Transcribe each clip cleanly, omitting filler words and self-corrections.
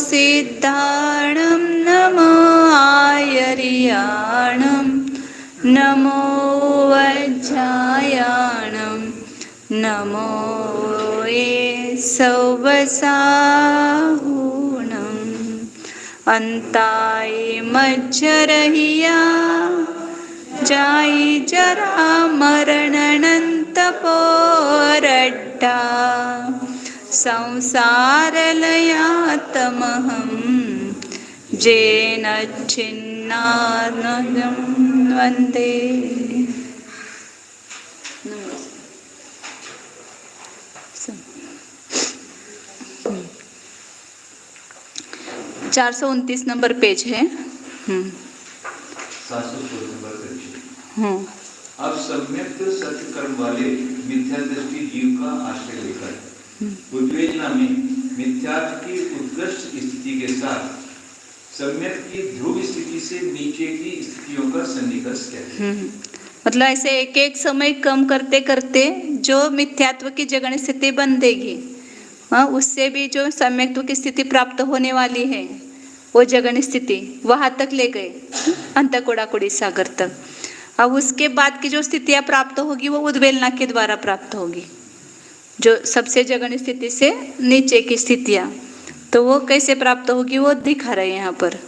सिद्धाणं नमो आयर्याणं नमो वज्रायाणं नमो ये सौवसाहुणम् अन्ताय मज्जरहिया जाई जरा मरणनंत पोरड्डा संसारलयातमहं जेन छिन्नानन्दं वन्दे। 429 नंबर पेज है। 716 नंबर पेज। अब सम्यक सत्य कर्म वाले मिथ्या दृष्टि जीव का आश्रय लेकर उद्वेजना में मिथ्यात्व की उत्कृष्ट स्थिति के साथ सम्यक की ध्रुव स्थिति से नीचे की स्थितियों का सन्निकर्ष कहते हैं। मतलब ऐसे एक एक समय कम करते करते जो मिथ्यात्व की जगन स्थिति बन देगी, उससे भी जो सम्यक्त्व की स्थिति प्राप्त होने वाली है, वो जगन स्थिति वहां तक ले गए, अंतकोड़ाकुड़ी सागर तक। अब उसके बाद की जो स्थितियां प्राप्त होगी वो उद्वेलना के द्वारा प्राप्त होगी, जो सबसे जगन स्थिति से नीचे की स्थितियां। तो वो कैसे प्राप्त होगी वो दिखा रहे हैं यहाँ पर।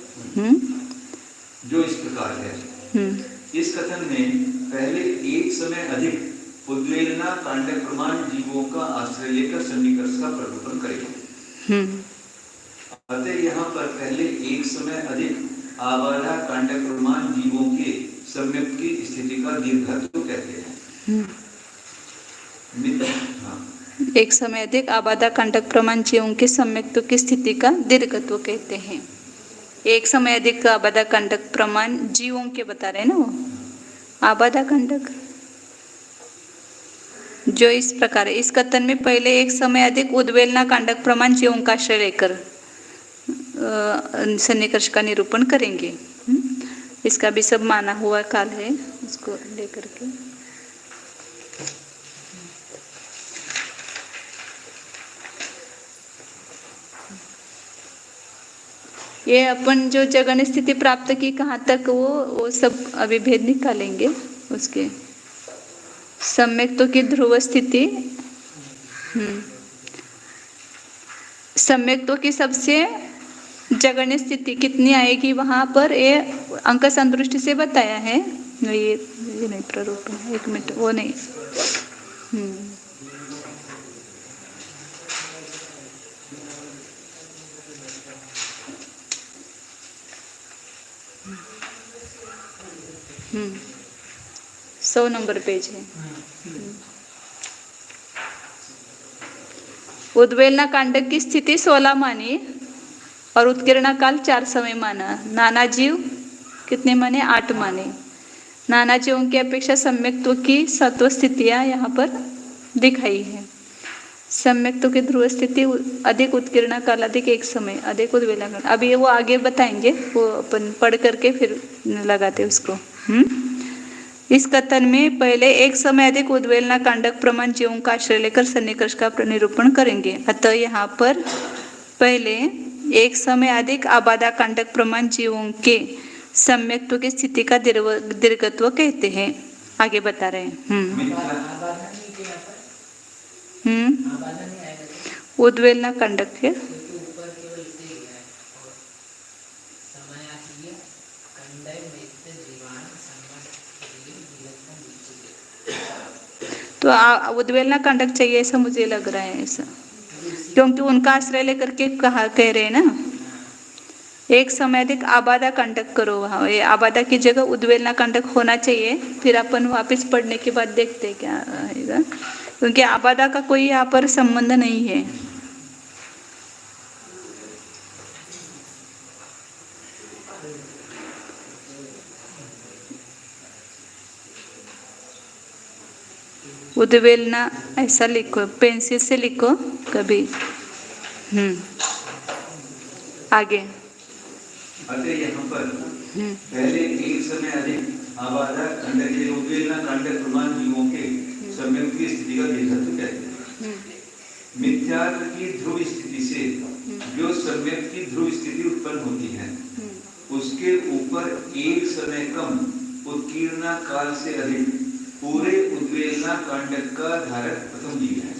जो इस प्रकार है। इस कथन में पहले एक समय अधिक उद्वेलना कांडक प्रमाण जीवों का आश्रय लेकर सन्निकर्ष का प्ररूपण करेगा। अतः यहाँ पर पहले एक समय अधिक आबाधा कांडक प्रमाण जीवों के सम्यक की स्थिति का दीर्घत्व कहते हैं। एक समय अधिक आबाधा कांडक प्रमाण जीवों के सम्यक्त्व की स्थिति का दीर्घत्व कहते हैं। एक समय अधिक आबाधा कांडक प्रमाण जीवों के बता रहे हैं ना, वो आबाधा कांडक जो इस प्रकार है। इस कथन में पहले एक समय अधिक उद्वेलना कांडक प्रमाण जीवों का आश्रय लेकर सन्निकर्ष का निरूपण करेंगे। इसका भी सब माना हुआ काल है, उसको लेकर के ये अपन जो जगन स्थिति प्राप्त की कहाँ तक वो सब अभी भेद निकालेंगे। उसके सम्यक्त्व की ध्रुव स्थिति, सम्यक्त्व की सबसे जगन स्थिति कितनी आएगी वहां पर ये अंक संदृष्टि से बताया है। ये नहीं प्ररूपण, एक मिनट, वो नहीं। हम्म 100 नंबर पेज है। उद्वेलना कांडक की स्थिति 16 मानी और उत्कीर्णा काल 4 समय माना। नाना जीव कितने माने? 8 माने। नाना जीवों की अपेक्षा सम्यक्त्व की सत्व स्थितियां यहाँ पर दिखाई है। सम्यक्त्व की ध्रुव स्थिति अधिक उत्कीर्णा काल अधिक एक समय अधिक उद्वेलना काल। अभी वो आगे बताएंगे, वो अपन पढ़ करके फिर लगाते उसको। इस कथन में पहले एक समय अधिक उद्वेलना कांडक प्रमाण जीवों का आश्रय लेकर सन्निकर्ष का निरूपण करेंगे। अतः यहाँ पर पहले एक समय अधिक आबाधा कांडक प्रमाण जीवों के सम्यक्त्व की स्थिति का दीर्घत्व कहते हैं। आगे बता रहे हैं। उद्वेलना कांडक है। तो उद्वेलना कांडक चाहिए ऐसा मुझे लग रहा है, ऐसा, क्योंकि उनका आश्रय लेकर के कहा कह रहे हैं ना, एक समय अधिक आबाधा कांडक करो। वहाँ ये आबाधा की जगह उद्वेलना कांडक होना चाहिए। फिर अपन वापस पढ़ने के बाद देखते हैं क्या आएगा, क्योंकि आबाधा का कोई यहाँ पर संबंध नहीं है। उद्वेलना ऐसा लिखो, पेंसिल से लिखो कभी। आगे अतः यहाँ पर पहले एक समय अधिक आबाधा कांडक उद्वेलना कांडक प्रमाण जीवों के सम्यक्त्व की स्थिति का दीर्घत्व कहते हैं। मिथ्यात्व की ध्रुव स्थिति से जो सम्यक की ध्रुव स्थिति उत्पन्न होती है उसके ऊपर एक समय कम उत्कीर्णा काल से अधिक पूरे उद्वेलना कांडक का धारक प्रथम जीव है।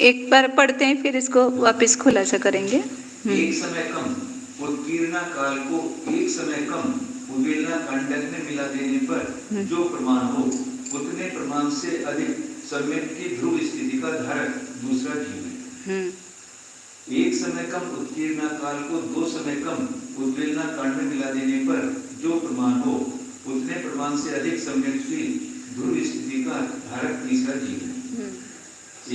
एक बार पढ़ते हैं फिर इसको वापस खुलासा करेंगे। एक समय कम उत्कीर्णा काल को एक समय कम उद्वेलना कांडक में मिला देने पर जो प्रमाण हो उतने प्रमाण से अधिक सम्यक की ध्रुव स्थिति का धारक दूसरा जीव है। एक समय कम उत्कीर्णा काल को दो समय कम उद्वेलना कांड में मिला देने पर जो प्रमाण हो उतने प्रमाण से अधिक सम्यक की ध्रुव स्थिति का धारक तीसरा जीव है।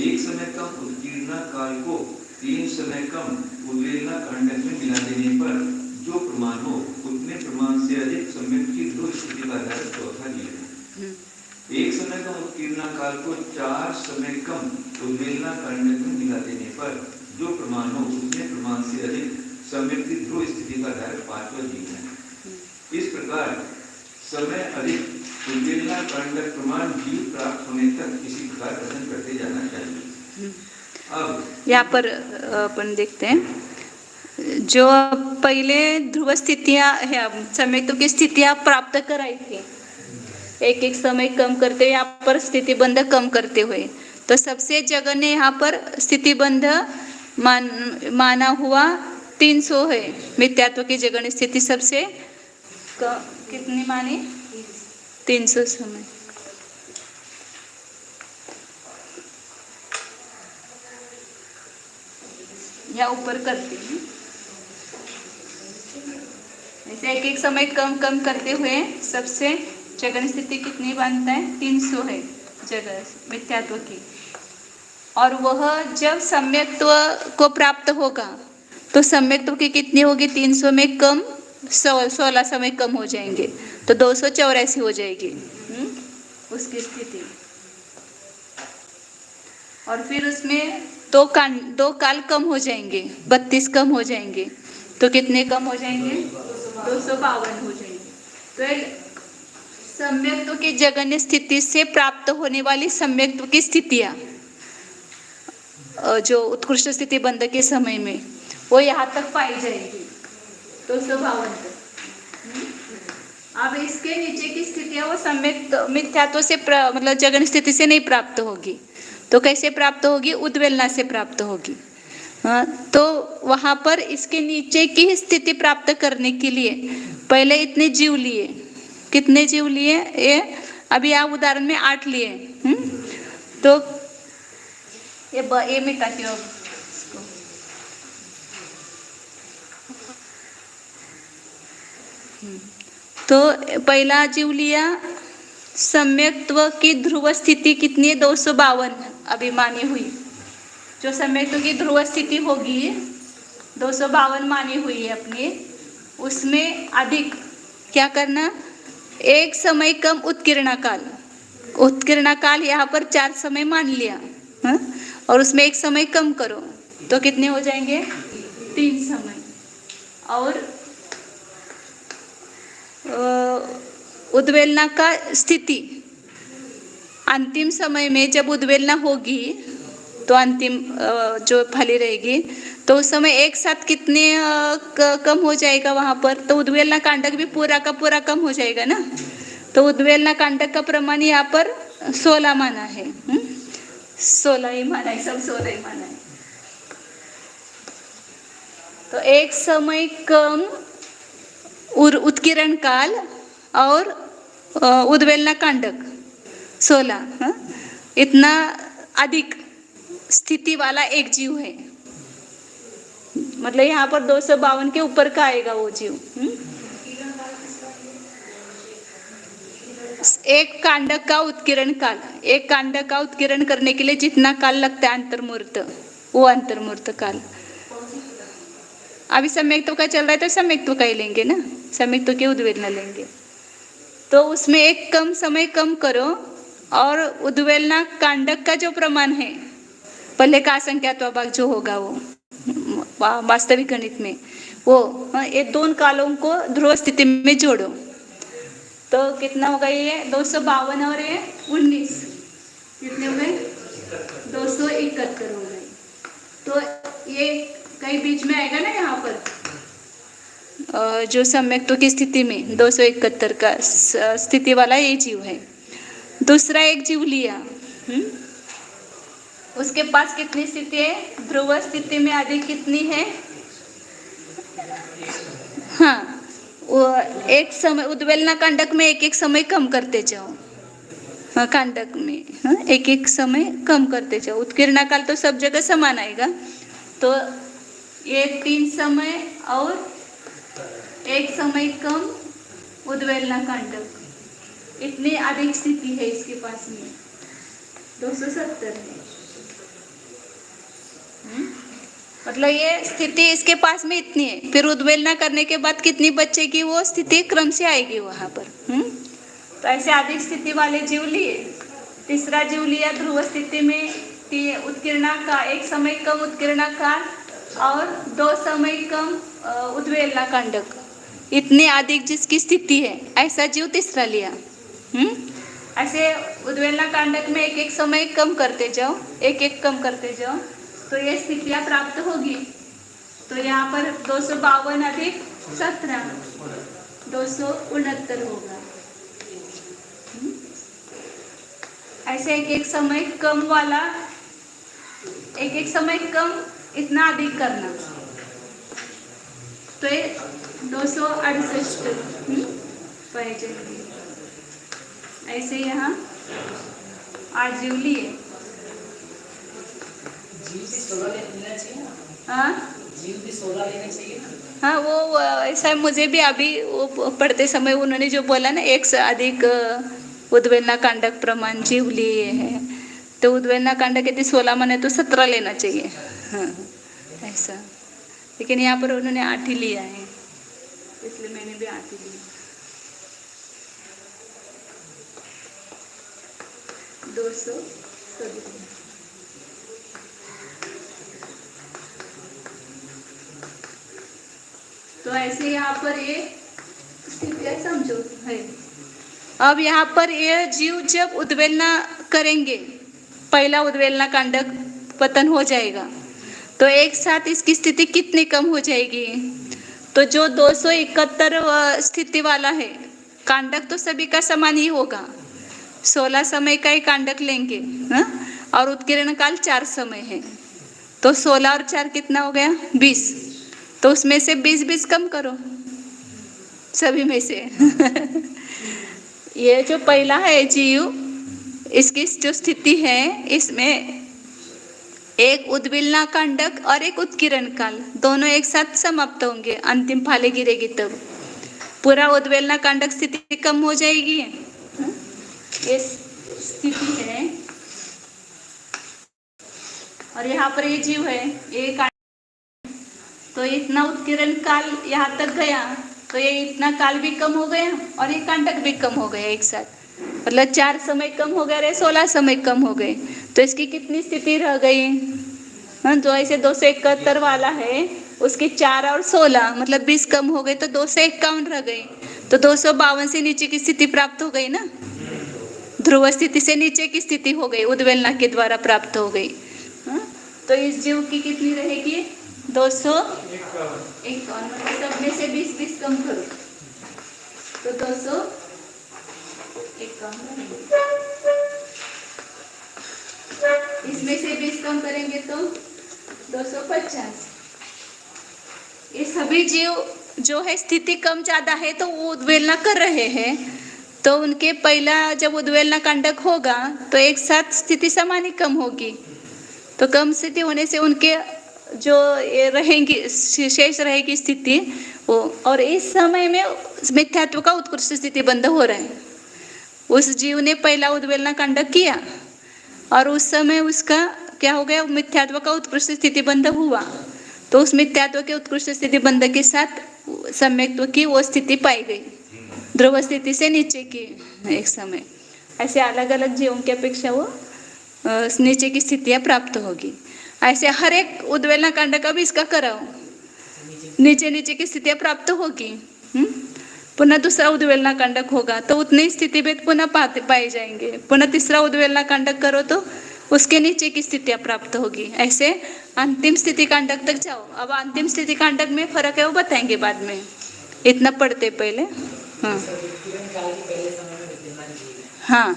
एक समय कम उत्कीर्णा काल को तीन समय कम उद्वेलना कांडक में मिला देने पर जो प्रमाण हो उतने प्रमाण से अधिक सम्यक की ध्रुव स्थिति का धारक चौथा जीव है। एक समय कम उत्कीर्णा काल को चार समय कम उद्वेलना कांडक में मिला देने पर जो प्रमाण हो उतने प्रमाण से अधिक सम्यक की ध्रुव स्थिति का धारक पांचवा जीव है। इस प्रकार समय अधिक उद्वेलना कांडक प्रमाण जीव प्राप्त होने तक इसी प्रकार कथन करते जाना चाहिए। अब यहाँ पर अपन देखते हैं जो पहले ध्रुव स्थितियां सम्यक्तों की स्थितियां प्राप्त कराई थी, एक एक समय कम करते यहाँ पर स्थिति बंध कम करते हुए, तो सबसे जगन्य यहाँ पर स्थिति बंध माना हुआ 300 है। मिथ्यात्व की जगन्य स्थिति सबसे कितनी मानी 300 समय। या ऊपर करते हैं ऐसे एक एक समय कम कम करते हुए सबसे जगन स्थिति कितनी बनता है 300 है जगह मिथ्यात्व की। और वह जब सम्यक्त्व को प्राप्त होगा तो सम्यक्त्व की कितनी होगी 300 में कम 16 समय कम हो जाएंगे तो 284 हो जाएगी उसकी स्थिति। और फिर उसमें दो काल कम हो जाएंगे 32 कम हो जाएंगे तो कितने कम हो जाएंगे 252 हो जाएंगे। तो सम्यक्त्व की जगन्य स्थिति से प्राप्त होने वाली सम्यक्त्व की स्थितियां जो उत्कृष्ट स्थिति बंध के समय में वो यहाँ तक पाई जाएगी 252 तक। अब इसके नीचे की स्थितियां वो सम्यक मिथ्यात्व से मतलब जगन्य स्थिति से नहीं प्राप्त होगी तो कैसे प्राप्त होगी उद्वेलना से प्राप्त होगी। तो वहां पर इसके नीचे की स्थिति प्राप्त करने के लिए पहले इतने जीव लिए, कितने जीव लिए ये अभी आप उदाहरण में 8 लिए। तो ये मिटाती हूँ तो पहला जीव लिया सम्यक्त्व की ध्रुव स्थिति कितनी है 252 अभी मानी हुई। जो सम्यक्त्व की ध्रुव स्थिति होगी 252 मानी हुई है अपनी, उसमें अधिक क्या करना एक समय कम उत्कीर्णा काल। उत्कीर्णा काल यहाँ पर 4 समय मान लिया और उसमें एक समय कम करो तो कितने हो जाएंगे 3 समय। और उद्वेलना का स्थिति अंतिम समय में जब उद्वेलना होगी तो अंतिम जो फली रहेगी तो उस समय एक साथ कितने कम हो जाएगा वहां पर तो उद्वेलना कांडक भी पूरा का पूरा कम हो जाएगा ना। तो उद्वेलना कांडक का प्रमाण यहाँ पर 16 माना है 16 ही माना है, सब 16 ही माना है। तो एक समय कम उत्कीर्ण काल और उद्वेलना कांडक 16 इतना अधिक स्थिति वाला एक जीव है। मतलब यहाँ पर 252 के ऊपर का आएगा वो जीव। एक कांडक का उत्कीर्ण काल, एक कांडक का उत्कीर्ण करने के लिए जितना काल लगता है अंतर्मुहूर्त वो अंतर्मुहूर्त काल। अभी सम्यक्त्व का चल रहा है तो सम्यक्त्व का ही लेंगे ना, सम्यक्त्व के उद्वेलना लेंगे। तो उसमें एक कम समय कम करो और उद्वेलना कांडक का जो प्रमाण है पहले का असंख्यात्व भाग जो होगा वो वास्तविक गणित में वो ये 2 कालों को ध्रुव स्थिति में जोड़ो तो कितना होगा ये 252 और ये 19, कितने हो गए 271 हो गए। तो ये कहीं बीच में आएगा ना यहाँ पर जो सम्यक्त्व की स्थिति में 271 का स्थिति वाला ये जीव है। दूसरा एक जीव लिया, उसके पास कितनी स्थिति है, ध्रुव स्थिति में अधिक कितनी है, हाँ वो एक समय उद्वेलना कांडक में एक एक समय कम करते जाओ, हाँ कांडक में हाँ एक एक समय कम करते जाओ। उत्कीर्णा काल तो सब जगह समान आएगा, तो ये 3 समय और एक समय कम उद्वेलना कांडक, इतनी अधिक स्थिति है इसके पास में 270 है। मतलब ये स्थिति इसके पास में इतनी है, फिर उद्वेलना करने के बाद कितनी बचेगी वो स्थिति क्रम से आएगी वहां पर। तो ऐसे अधिक स्थिति वाले जीव लिए। तीसरा जीव लिया ध्रुव स्थिति में उत्कीर्णा का एक समय कम उत्कीर्णा काल और 2 समय कम उद्वेलना कांडक, इतनी अधिक जिसकी स्थिति है ऐसा जीव तीसरा लिया। ऐसे उद्वेलना कांडक में एक एक समय कम करते जाओ, एक एक कम करते जाओ, तो ये स्थितियां प्राप्त होगी। तो यहाँ पर 252 अधिक 17 269 होगा। ऐसे एक एक समय कम वाला, एक एक समय कम इतना अधिक करना, तो ये 268 पाए। ऐसे यहाँ 8 जीव लिए। हाँ जीव भी 16 लेने चाहिए ना। हाँ वो ऐसा मुझे भी अभी वो पढ़ते समय उन्होंने जो बोला ना एक से अधिक उद्वेलना कांडक प्रमाण जीव लिए हैं, तो उद्वेलना कांडक यदि 16 माने तो 17 लेना चाहिए। हाँ ऐसा, लेकिन यहाँ पर उन्होंने 8 ही लिया है, इसलिए मैंने भी 8 ही लिया। 200 तो ऐसे यहाँ पर ये स्थितियाँ समझो है। अब यहाँ पर ये जीव जब उद्वेलना करेंगे, पहला उद्वेलना कांडक पतन हो जाएगा, तो एक साथ इसकी स्थिति कितनी कम हो जाएगी। तो जो 271 स्थिति वाला है कांडक तो सभी का समान ही होगा, 16 समय का ही कांडक लेंगे हा? और उत्कीर्ण काल 4 समय है, तो 16 और 4 कितना हो गया 20, तो उसमें से 20 कम करो सभी में से। ये जो पहला है जीव, इसकी जो स्थिति है इसमें एक उद्वेलना कांडक और एक उत्कीर्ण काल दोनों एक साथ समाप्त होंगे, अंतिम फाले गिरेगी तब पूरा उद्वेलना कांडक स्थिति कम हो जाएगी। ये स्थिति है और यहाँ पर ये जीव है, ये तो इतना उत्कीर्ण काल यहाँ तक गया, तो ये इतना काल भी कम हो गया और ये कांडक भी कम हो गया एक साथ, मतलब 4 समय कम हो गए, 16 समय कम हो गए, तो इसकी कितनी स्थिति रह गई। हाँ जो ऐसे 271 वाला है उसकी 4 और 16 मतलब 20 कम हो गए, तो 251 रह गई, तो 252 से नीचे की स्थिति प्राप्त हो गई ना, ध्रुव स्थिति से नीचे की स्थिति हो गई, उद्वेलना के द्वारा प्राप्त हो गई। हाँ तो इस जीव की कितनी रहेगी 251, सब में से 20 कम करो तो 251, इसमें से 20 कम करेंगे तो 250। ये सभी जीव जो है स्थिति कम ज्यादा है तो वो उद्वेलना कर रहे हैं, तो उनके पहला जब उद्वेलना कांडक होगा तो एक साथ स्थिति समान ही कम होगी, तो कम स्थिति होने से उनके जो ये रहेंगी शेष रहेगी स्थिति वो, और इस समय में मिथ्यात्व का उत्कृष्ट स्थिति बंध हो रहा है। उस जीव ने पहला उद्वेलना कांडक किया और उस समय उसका क्या हो गया, मिथ्यात्व का उत्कृष्ट स्थिति बंध हुआ, तो उस मिथ्यात्व के उत्कृष्ट स्थिति बंध के साथ सम्यक्त्व की वो स्थिति पाई गई, ध्रुव स्थिति से नीचे की एक समय। ऐसे अलग अलग जीवों की अपेक्षा वो नीचे की स्थितियां प्राप्त होगी। ऐसे हर एक उद्वेलना कांड का भी इसका कराओ, नीचे नीचे की स्थितियां प्राप्त होगी। पुनः दूसरा उद्वेलना कांडक होगा तो उतनी स्थिति भेद पुनः पाए जाएंगे। पुनः तीसरा उद्वेलना कांडक करो तो उसके नीचे की स्थितियां प्राप्त होगी। ऐसे अंतिम स्थिति कांडक तक जाओ। अब अंतिम स्थिति कांडक में फर्क है वो बताएंगे बाद में, इतना पढ़ते पहले। हाँ उत्कीर्ण काल के पहले समय में विद्यमान जीव है। हाँ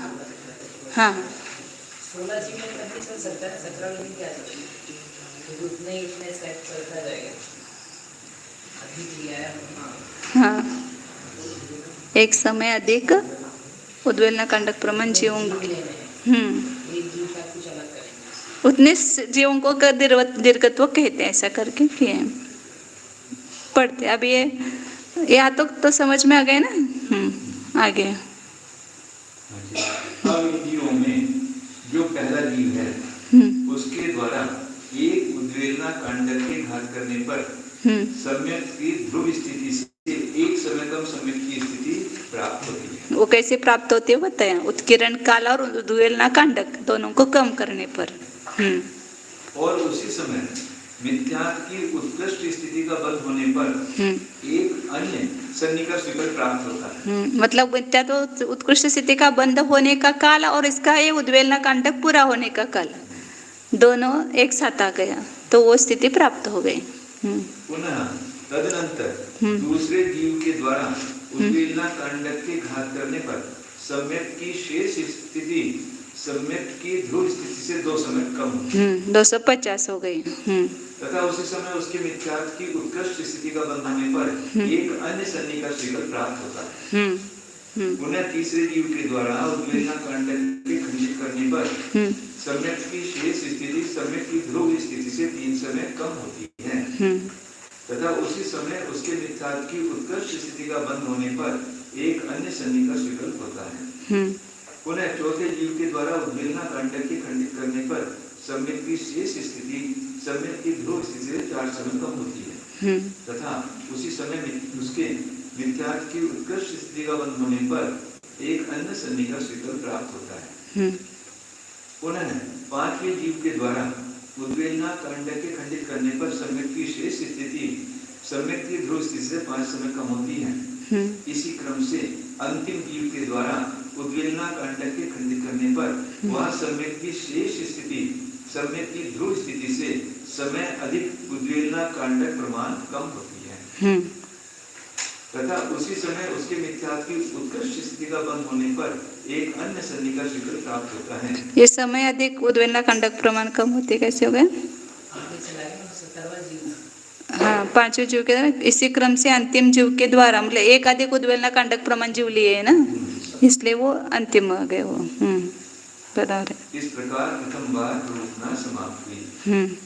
हाँ 16 जीव में नहीं चल सकता है, 17 में क्या चलेगा, क्योंकि उतने सेट चलता जाएगा। अधिक लिया है हाँ एक समय अधिक उद्वेलना कांडक प्रमाण जीवों एक जीव का कुछ अलग करेंगे। उतने जीवों को दीर्घत्व कहते हैं, ऐसा करके किए हैं। पढ़ते अब ये यहाँ तो समझ में आ गए ना। आगे अब इन जीवों में जो पहला जीव है उसके द्वारा एक उद्वेलना कांडक के घात करने पर सम्यक की ध्रुव स्थिति से एक समय कम सम्यक की स्थिति प्राप्त होती है। वो कैसे प्राप्त होती है बताया, उत्कीर्ण काल और उद्वेलना कांडक दोनों को कम करने पर। और उसी समय मिथ्यात्व की उत्कृष्ट स्थिति का बंद होने पर एक अन्य सन्निकर्ष विकल्प प्राप्त होता है। मतलब मिथ्यात्व उत्कृष्ट स्थिति का बंद होने का काल और इसका ये उद्वेलना कांडक पूरा होने का काल दोनों एक साथ आ गया तो वो स्थिति प्राप्त हो गई। पुनः तदनंतर दूसरे जीव के द्वारा उद्वेलना कांडक के घात करने पर सम्यक की शेष स्थिति सम्यक की ध्रुव स्थिति से 2 समय कम 250 हो गई। तथा उसी समय उसके मिथ्यात्व की उत्कृष्ट स्थिति का बंध होने पर एक अन्य सन्निकर्ष विकल्प प्राप्त होता है। पुनः तीसरे जीव के द्वारा उद्वेलना कांडक के खंडित करने पर सम्यक की शेष स्थिति सम्यक की ध्रुव स्थिति से 3 समय कम होती है। तथा उसी समय उसके मिथ्यात्व की उत्कृष्ट स्थिति का बंद होने पर एक अन्य सन्निकर्ष विकल्प होता है। पुनः चौथे जीव के द्वारा उद्वेलना कांडक के खंडित करने पर सम्यक की शेष स्थिति सम्यक की ध्रुव स्थिति से 4 समय कम होती है। तथा उसी समय उसके मिथ्यात्व की उत्कृष्ट स्थिति का बंद होने पर एक अन्य सन्निकर्ष विकल्प प्राप्त होता है। पुनः पांचवें जीव के द्वारा उद्वेलना कांडक के खंडित करने पर सम्यक की शेष स्थिति सम्यक की ध्रुव स्थिति से 5 समय कम होती है। इसी क्रम से अंतिम जीव के द्वारा उद्वेलना कांडक के खंडित करने पर वह सम्यक की शेष स्थिति सम्यक की ध्रुव स्थिति से समय अधिक उद्वेलना कांडक प्रमाण कम होती है। तथा उसी समय उसके मिथ्यात्व की उत्कृष्ट स्थिति का बंद होने पर एक अन्य सन्निकर्ष विकल्प प्राप्त होता है। ये समय अधिक उद्वेलना कांडक प्रमाण कम होते कैसे हो गए? हाँ 5वें जीव के द्वारा इसी क्रम से अंतिम जीव के द्वारा मतलब एक अधिक उद्वेलना कांडक प्रमाण जीव लिए है ना, इसलिए वो अंतिम आ गए वो। बराबर है। इस प्रकार प्रथम बार रोकना समाप्त हुई।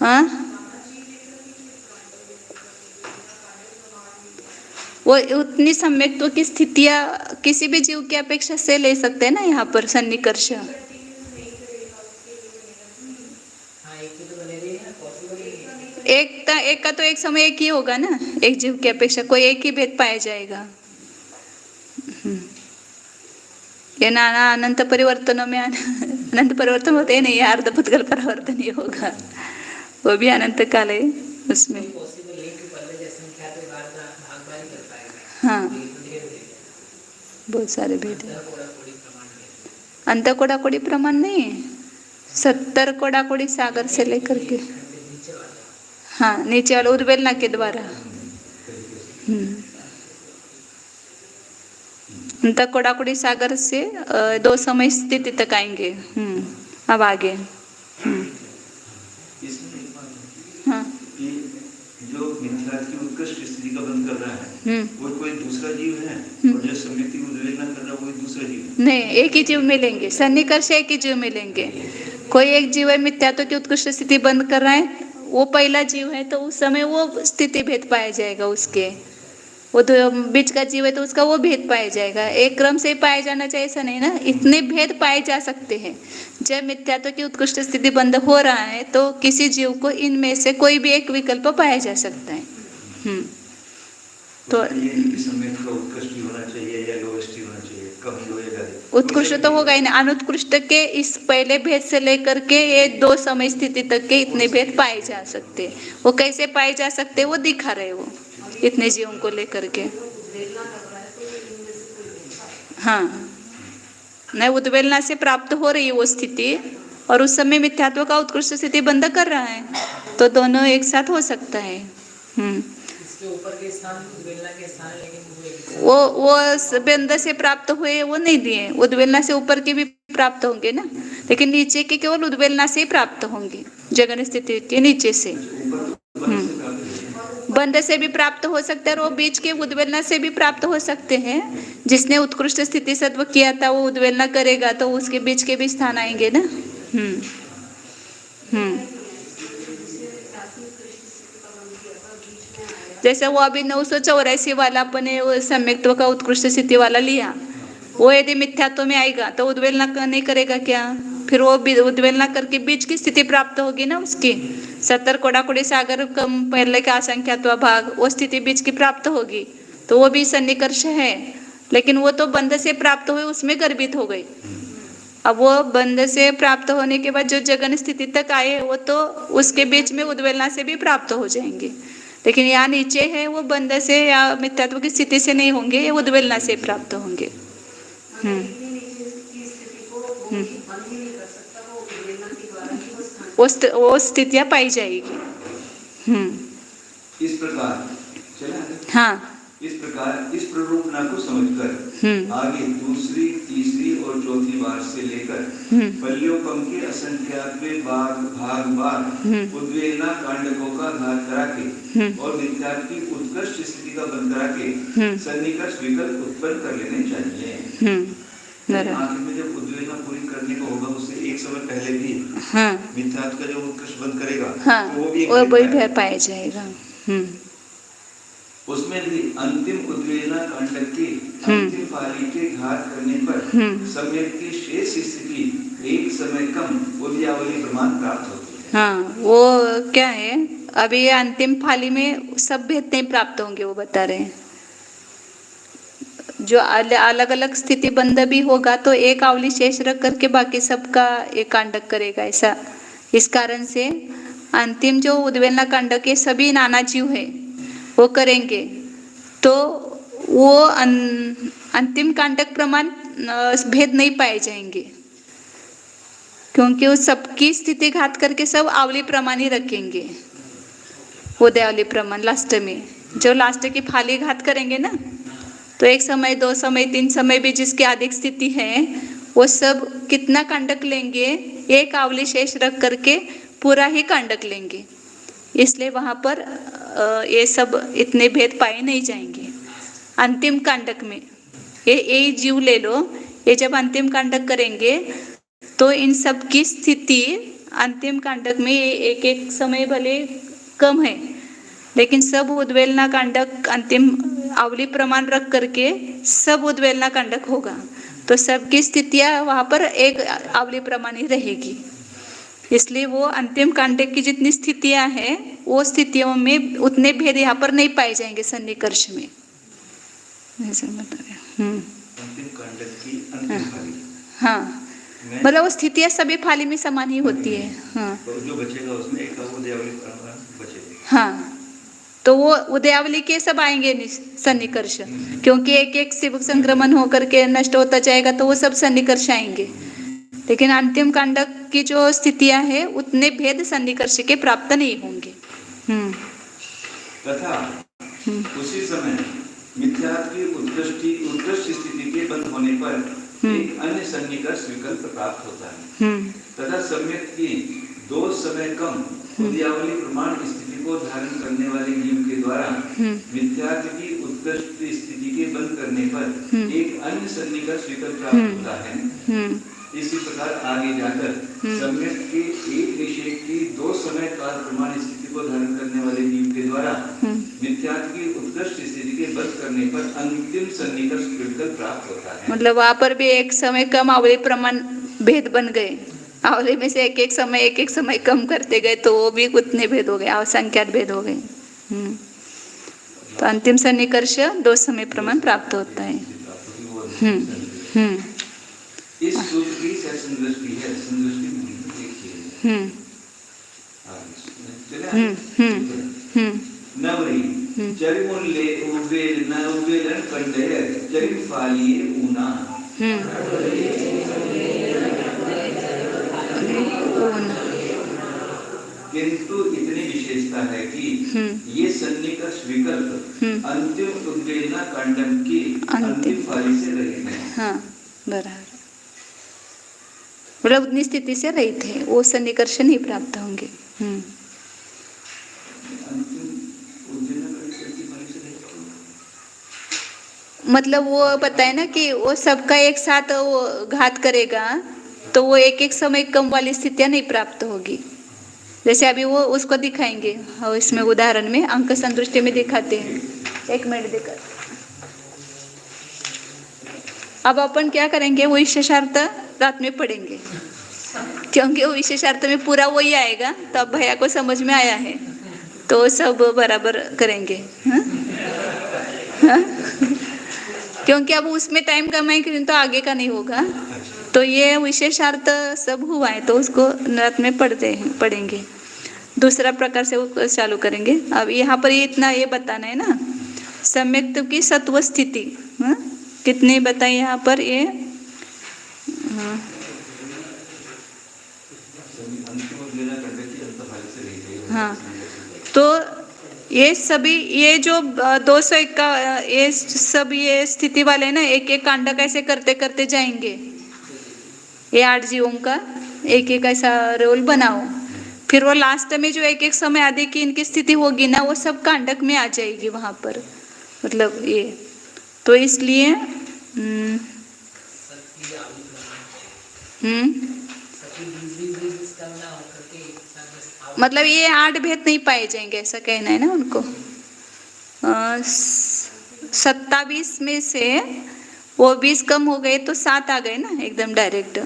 हाँ वो उतनी सम्यक्त्व की स्थितियां किसी भी जीव की अपेक्षा से ले सकते हैं ना यहाँ पर सन्निकर्ष। एक का तो एक समय एक ही होगा ना, एक जीव की अपेक्षा कोई एक ही भेद पाया जाएगा। ये नाना अनंत परिवर्तनों में अनंत परिवर्तन होते हैं नहीं, अर्धपुद्गल परिवर्तन ही होगा, वो भी अनंत काल है उसमें। हाँ बहुत सारे भेद है। अंत कोड़ा कोड़ी प्रमाण नहीं, 70 कोड़ा कोड़ी सागर से लेकर के हाँ नीचे वाले उद्वेलना के द्वारा अंत कोड़ा कोड़ी सागर से 2 समय स्थिति तक आएंगे। अब आगे हाँ जो मिथ्यात्व की उत्कृष्ट स्थिति का बंद कर रहा है वो कोई दूसरा जीव है और जो सम्यक की उद्वेलना कर रहा है वो दूसरा जीव है? नहीं, एक ही जीव मिलेंगे, सन्निकर्ष एक ही जीव मिलेंगे। कोई एक जीव है मिथ्यात्व की उत्कृष्ट स्थिति बंद कर रहा है, वो पहला जीव है तो उस समय वो स्थिति भेद पाया जाएगा उसके। वो तो बीच का जीव है तो उसका वो भेद पाया जाएगा। एक क्रम से पाया जाना चाहिए ऐसा नहीं ना, इतने भेद पाए जा सकते हैं। जब मिथ्यात्व की उत्कृष्ट स्थिति बंद हो रहा है तो किसी जीव को इनमें से कोई भी एक विकल्प पाया जा सकता है। तो उत्कृष्ट तो होगा ही नहीं, अनुत्कृष्ट के इस पहले भेद से लेकर के ये 2 समय स्थिति तक के इतने भेद पाए जा सकते हैं। वो कैसे पाए जा सकते हैं वो दिखा रहे वो। इतने जीवों को लेकर के। हाँ, नहीं, उद्वेलना से प्राप्त हो रही है वो स्थिति, और उस समय मिथ्यात्व का उत्कृष्ट स्थिति बंद कर रहा है, तो दोनों एक साथ हो सकता है। इसके ऊपर के स्थान उद्वेलना के स्थान है, लेकिन वो बंद से प्राप्त हुए वो नहीं दिए। उद्वेलना से ऊपर के भी प्राप्त होंगे ना, लेकिन नीचे के केवल उद्वेलना से ही प्राप्त होंगे, जगन स्थिति के नीचे से। बंद से भी प्राप्त हो सकते हैं, और वो बीच के उद्वेलना से भी प्राप्त हो सकते हैं। जिसने उत्कृष्ट स्थिति सत्व किया था वो उद्वेलना करेगा, तो उसके बीच के भी स्थान आएंगे ना। जैसे वो अभी 984 वाला अपने वो सम्यक्त्व का उत्कृष्ट स्थिति वाला लिया, वो यदि मिथ्यात्व में आएगा तो उद्वेलना नहीं करेगा क्या? फिर वो उद्वेलना करके बीच की स्थिति प्राप्त होगी ना उसकी। 70 कोड़ाकुड़ी सागर कम पहले का असंख्यात्व भाग, वो स्थिति बीच की प्राप्त होगी, तो वो भी सन्निकर्ष है। लेकिन वो तो बंध से प्राप्त हुए, उसमें गर्भित हो गई। अब वो बंध से प्राप्त होने के बाद जो जगन स्थिति तक आए, वो तो उसके बीच में उद्वेलना से भी प्राप्त हो जाएंगे। लेकिन यहाँ नीचे है, वो बंध से या मिथ्यात्व की स्थिति से नहीं होंगे, ये उद्वेलना से प्राप्त होंगे। वो स्थितियां पाई जाएगी। इस प्रकार चला। हाँ, इस प्रकार इस प्ररूपना को समझकर आगे दूसरी, तीसरी और चौथी बार से लेकर पल्योपम के असंख्यात्वे भाग उद्वेलना कांडकों का घात करा के और मिथ्यात्व की उत्कृष्ट स्थिति का बंद करा के सन्निकर्ष विकल्प उत्पन्न कर लेने चाहिए। आखिर में जब उद्वेलना पूरी करने को होगा, उससे एक समय पहले भी मिथ्यात्व का जो उत्कृष्ट बंद करेगा, तो वो भी पाया जाएगा। उसमें भी अंतिम उद्वेलना कांडक की अंतिम पाली के घात करने पर सम्यक की शेष स्थिति एक समय कम उद्यावली प्रमाण प्राप्त होती है। हाँ, वो क्या है, अभी ये अंतिम फाली में सब भेद नहीं प्राप्त होंगे, वो बता रहे हैं। जो अलग अलग स्थिति बंद भी होगा तो एक आवली शेष रख करके बाकी सबका एक कांडक करेगा, ऐसा। इस कारण से अंतिम जो उद्वेलना कांडक के सभी नाना जीव है वो करेंगे, तो वो अंतिम कांडक प्रमाण भेद नहीं पाए जाएंगे, क्योंकि वो सबकी स्थिति घात करके सब आवली प्रमाण ही रखेंगे। उदयावली प्रमाण लास्ट में, जो लास्ट की फाली घात करेंगे ना, तो एक समय, 2 समय, 3 समय भी जिसकी अधिक स्थिति है, वो सब कितना कांडक लेंगे, एक आवली शेष रख करके पूरा ही कांडक लेंगे। इसलिए वहां पर ये सब इतने भेद पाए नहीं जाएंगे। अंतिम कांडक में ये जीव ले लो, ये जब अंतिम कांडक करेंगे तो इन सब की स्थिति अंतिम कांडक में एक एक समय भले कम है, लेकिन सब उद्वेलना कांडक अंतिम आवली प्रमाण रख करके सब उद्वेलना कांडक होगा, तो सबकी स्थितियां वहां पर एक आवली प्रमाण ही रहेगी। इसलिए वो अंतिम कांडक की जितनी स्थितियां हैं, वो स्थितियों में उतने भेद यहाँ पर नहीं पाए जाएंगे सन्निकर्ष में। अंतिम कांडक की अंतिम फाली। हाँ, मतलब वो स्थितियां सभी फाली में समान ही होती है। हाँ, तो जो बचेगा उसमें एक उदयावली बचेगी। हाँ, तो वो उदयावली के सब आएंगे सन्निकर्ष, क्योंकि एक एक शिव संक्रमण होकर के नष्ट होता जाएगा, तो वो सब सन्निकर्ष आएंगे। लेकिन अंतिम कांडक की जो स्थितियां हैं, उतने भेद सन्निकर्ष के प्राप्त नहीं होंगे। तथा उसी समय मिथ्यात्व की उत्कृष्ट स्थिति के बंद होने पर एक अन्य सन्निकर्ष विकल्प प्राप्त होता है। तथा सम्यक की 2 समय कम उदयावली प्रमाण स्थिति को धारण करने वाले जीव के द्वारा मिथ्यात्व की उत्कृष्ट स्थिति के बंद करने पर एक अन्य सन्निकर्ष विकल्प प्राप्त होता है। इसी प्रकार आगे जाकर सम्यक के एक विषय की 2 समय काल प्रमाण स्थिति को धारण करने वाले जीव के द्वारा मिथ्यात्व की उत्कृष्ट स्थिति के बंद करने पर अंतिम सन्निकर्ष विकल्प प्राप्त होता है। मतलब वहां पर भी एक समय कम आवली प्रमाण भेद बन गए, आवली में से एक एक समय कम करते गए, तो वो भी उतने भेद हो गए, असंख्यात भेद हो गए। तो अंतिम सन्निकर्ष 2 समय प्रमाण प्राप्त होता है। इस सूत्र की संदृष्टि है, संदृष्टि देखिए। नवरी चरिमुल्ले उवेलन कंडे चरिफालिये ऊना। किंतु इतनी विशेषता है कि ये सन्निकर्ष विकल्प अंतिम उद्वेलना कांडम की अंतिम फाली से रहित है। हाँ बराबर, मतलब उतनी स्थिति से रहित है, वो सन्निकर्ष नहीं प्राप्त होंगे। मतलब वो बताए ना कि वो सबका एक साथ वो घात करेगा तो वो एक एक समय कम वाली स्थितियां नहीं प्राप्त होगी। जैसे अभी वो उसको दिखाएंगे, और इसमें उदाहरण में अंक संदृष्टि में दिखाते हैं। 1 मिनट दिखा। अब अपन क्या करेंगे, वो विशेषार्थ रात में पढ़ेंगे, क्योंकि वो विशेषार्थ में पूरा वही आएगा। तो अब भैया को समझ में आया है तो सब बराबर करेंगे। हाँ? हाँ? क्योंकि अब उसमें टाइम कम है तो आगे का नहीं होगा। तो ये विशेषार्थ सब हुआ है तो उसको रात में पढ़ेंगे। दूसरा प्रकार से वो चालू करेंगे। अब यहाँ पर इतना ये बताना है ना, सम्यक्त्व की सत्व स्थिति कितनी बताई यहाँ पर ये। हाँ तो ये सभी ये जो 201 का ये सब ये स्थिति वाले ना एक एक कांड कैसे करते करते जाएंगे। ये 8 जीवों का एक एक ऐसा रोल बनाओ, फिर वो लास्ट में जो एक एक समय आदि की इनकी स्थिति होगी ना वो सब कांडक में आ जाएगी वहां पर। मतलब ये तो इसलिए मतलब ये 8 भेद नहीं पाए जाएंगे ऐसा कहना है ना उनको। 27 में से वो 20 कम हो गए तो 7 आ गए ना एकदम डायरेक्ट।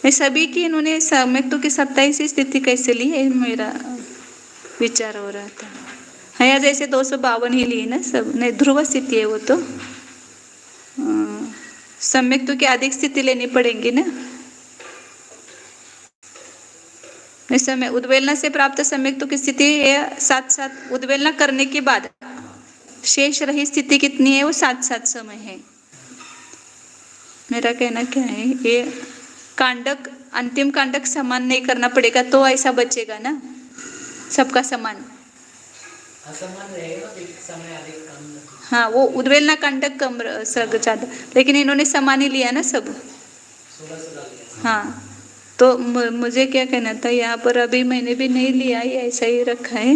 मैं सभी की इन्होंने सम्यक्त्व की 27 स्थिति कैसे ली है मेरा विचार हो रहा था। हाँ जैसे 252 ही ली ना सब, नहीं ध्रुव स्थिति है वो तो। सम्यक्त्व की अधिक स्थिति लेनी पड़ेगी ना। इस समय उद्वेलना से प्राप्त सम्यक्त्व की स्थिति है, साथ साथ उद्वेलना करने के बाद शेष रही स्थिति कितनी है, वो 7 समय है। मेरा कहना क्या है, ये कांडक अंतिम कांडक समान नहीं करना पड़ेगा तो ऐसा बचेगा ना, सबका समान रहेगा समय अधिक कम। हाँ वो उद्वेलना कांडक कम ज्यादा, लेकिन इन्होंने समान ही लिया ना सब। 16 हाँ तो मुझे क्या कहना था यहाँ पर, अभी मैंने भी नहीं लिया, ये ऐसा ही रखा है।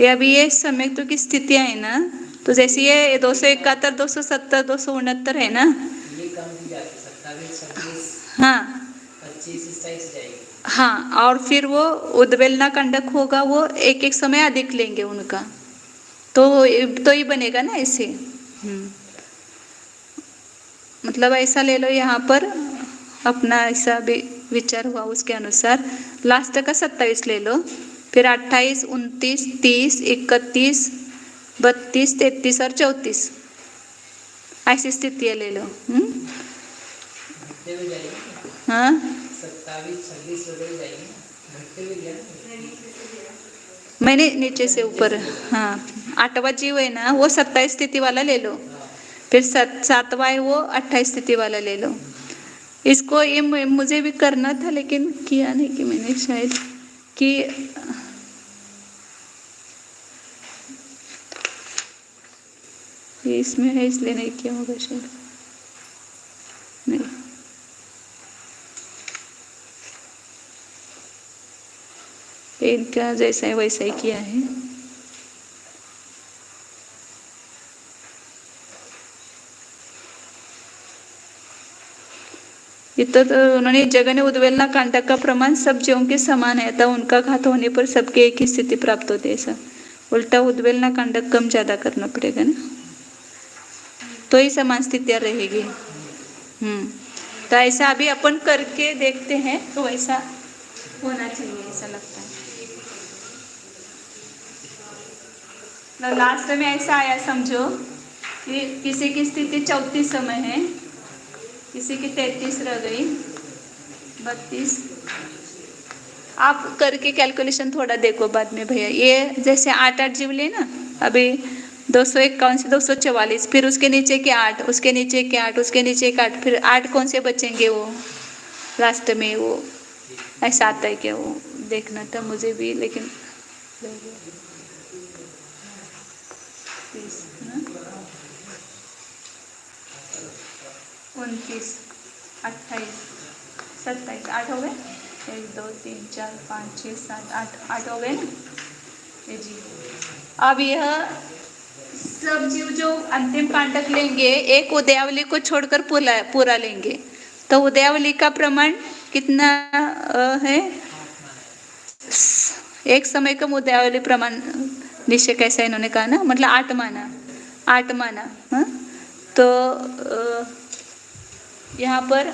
ये अभी ये सम्यक्त्व की स्थितियां है ना, तो जैसे ये 271, 270, 269 है ना। ये कम की जाती 27, 26, हाँ 25 इस टाइप से जाएगी। हाँ और फिर वो उद्वेलना कांडक होगा, वो एक एक समय अधिक लेंगे उनका, तो ही बनेगा ना ऐसे। मतलब ऐसा ले लो यहाँ पर अपना ऐसा भी विचार हुआ उसके अनुसार। लास्ट का 27 ले लो, फिर 28, 29, 30, 31, 32, 33 और 34 ऐसी स्थितियाँ ले लो। हाँ 27, 26 वगैरह जाएगी, घटते हुए गया मैंने नीचे से ऊपर। हाँ 8वां जीव है ना वो 27 स्थिति वाला ले लो, फिर 7वां है वो 28 स्थिति वाला ले लो। इसको ये मुझे भी करना था लेकिन किया नहीं कि मैंने शायद कि ये इसमें है इसलिए नहीं किया होगा शायद। नहीं इनका जैसा है वैसा ही किया है। ये तो उन्होंने जगन उद्वेलना कांडक का प्रमाण सब जीवों के समान है, तो उनका घात होने पर सबके एक ही स्थिति प्राप्त होती है। ऐसा उल्टा उद्वेलना कांडक कम ज्यादा करना पड़ेगा ना, तो ही समान स्थितियां रहेगी। तो ऐसा अभी अपन करके देखते हैं तो वैसा होना चाहिए ऐसा लगता है। लास्ट में ऐसा आया समझो कि किसी की स्थिति 34 समय है, किसी की 33 रह गई, 32। आप करके कैलकुलेशन थोड़ा देखो बाद में भैया। ये जैसे 8 जीव ले ना, अभी 251 से 244, फिर उसके नीचे के 8, उसके नीचे के 8, उसके नीचे के 8, फिर 8 कौन से बचेंगे वो लास्ट में? वो ऐसा आता है क्या? वो देखना था मुझे भी, लेकिन 29, 28, 27, 8 हो गए। 1 2 3 4 5 6 7 8 हो गए ना ये जी। अब यह सब जीव जो अंतिम कांडक लेंगे, एक उदयावली को छोड़कर पूरा लेंगे, तो उदयावली का प्रमाण कितना है? एक समय का उदयावली प्रमाण निश्चय कैसा इन्होंने कहा ना, मतलब 8 माना, 8 माना। हाँ, तो यहाँ पर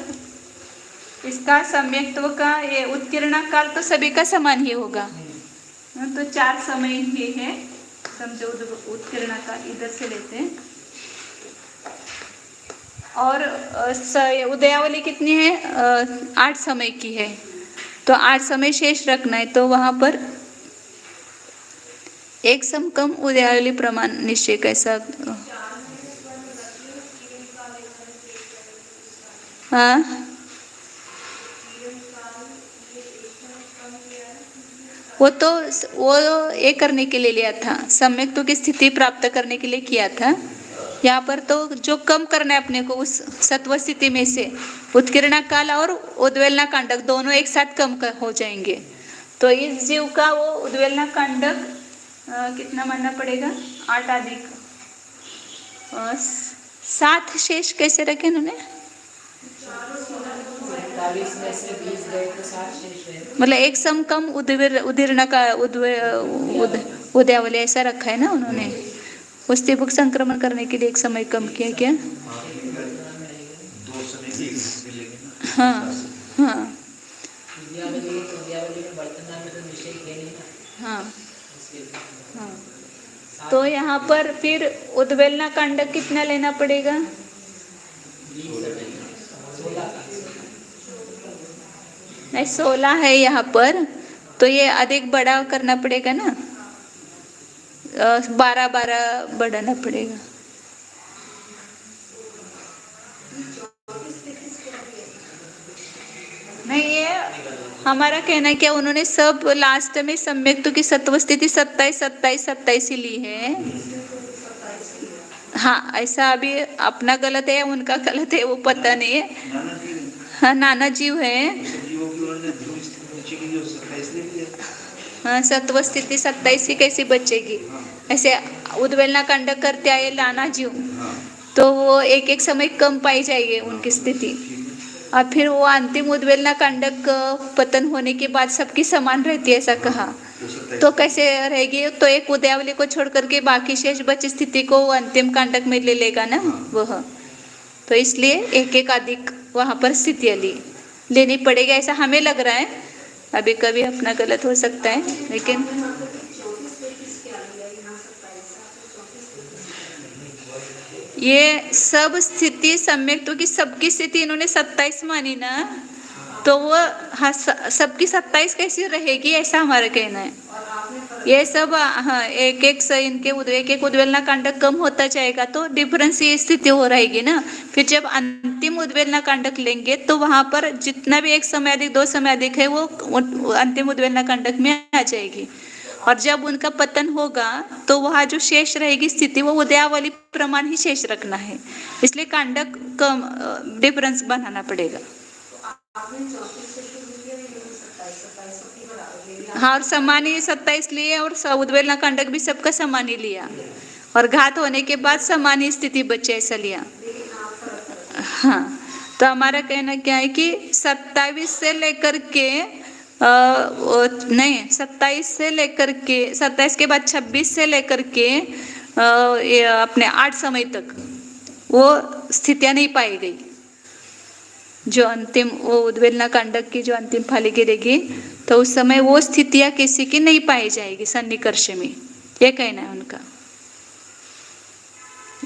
इसका सम्यक्त्व का ये उत्कीर्ण काल तो सभी का समान ही होगा। तो 4 समय ये है, समझो उत्कीर्ण काल इधर से लेते हैं। और उदयावली कितनी है? 8 समय की है, तो 8 समय शेष रखना है, तो वहां पर एक समकम उदयावली प्रमाण निश्चय कैसा? हाँ, वो ये करने के लिए लिया था, सम्यक्त्व की स्थिति प्राप्त करने के लिए किया था। यहाँ पर तो जो कम करना है अपने को उस सत्व स्थिति में से, उत्कीर्ण काल और उद्वेलना कांडक दोनों एक साथ कम हो जाएंगे। तो इस जीव का वो उद्वेलना कांडक कितना मानना पड़ेगा? 8 अधिक 7 शेष कैसे रखे उन्होंने? 40 में से 20 गए तो 7 शेष रहे। मतलब एक समकम उदीर्ण का उदयावली ऐसा रखा है ना उन्होंने। उस्तीपुक संक्रमण करने के लिए एक समय कम किया क्या? हाँ हाँ हाँ हाँ। तो यहाँ पर फिर उद्वेलना कांडक कितना लेना पड़ेगा? नहीं 16 है यहाँ पर, तो ये अधिक बड़ा करना पड़ेगा ना, 12 बढ़ाना पड़ेगा। नहीं, ये हमारा कहना है क्या उन्होंने सब लास्ट में सम्यक्त्व की सत्व स्थिति 27 ही ली है। हाँ, ऐसा अभी अपना गलत है उनका गलत है वो पता नहीं है। हाँ, नाना जीव है। हाँ, सत्व स्थिति 27 ही कैसी बचेगी? ऐसे उद्वेलना कांडक करते आए नाना जीव, तो वो एक एक समय कम पाई जाएगी उनकी स्थिति। और फिर वो अंतिम उद्वेलना कांडक पतन होने के बाद सबकी समान रहती है ऐसा कहा, तो कैसे रहेगी? तो एक उदयावली को छोड़ करके बाकी शेष बची स्थिति को वो अंतिम कांडक में ले लेगा ना वह, तो इसलिए एक एक अधिक वहां पर स्थितियां लेनी पड़ेगी ऐसा हमें लग रहा है। अभी कभी अपना गलत हो सकता है, लेकिन ये सब स्थिति सम्यक्त्व की सबकी स्थिति इन्होंने 27 मानी ना, तो वो सबकी 27 कैसी रहेगी ऐसा हमारा कहना है। ये सब हाँ एक एक उद्वेलना कांडक कम होता जाएगा तो डिफरेंस ये स्थिति हो रहेगी ना। फिर जब अंतिम उद्वेलना कांडक लेंगे तो वहां पर जितना भी एक समय अधिक 2 समय अधिक है वो अंतिम उद्वेलना कांडक में आ जाएगी। और जब उनका पतन होगा तो वहाँ जो शेष रहेगी स्थिति वो उदयावली प्रमाण ही शेष रखना है, इसलिए कांडक कम डिफरेंस बनाना पड़ेगा। हाँ, और समान ही 27 लिए और उद्वेलना कांडक भी सबका समान ही लिया, और घात होने के बाद समान ही स्थिति बचे ऐसा लिया। हाँ, तो हमारा कहना क्या है कि 27 से लेकर के नहीं 27 से लेकर के 27 के बाद 26 से लेकर के ये अपने 8 समय तक वो स्थितियां नहीं पाई गई। जो अंतिम वो उद्वेलना कांडक की जो अंतिम फाली गिरेगी तो उस समय वो स्थितियां किसी की नहीं पाई जाएगी सन्निकर्ष में, ये कहना है उनका।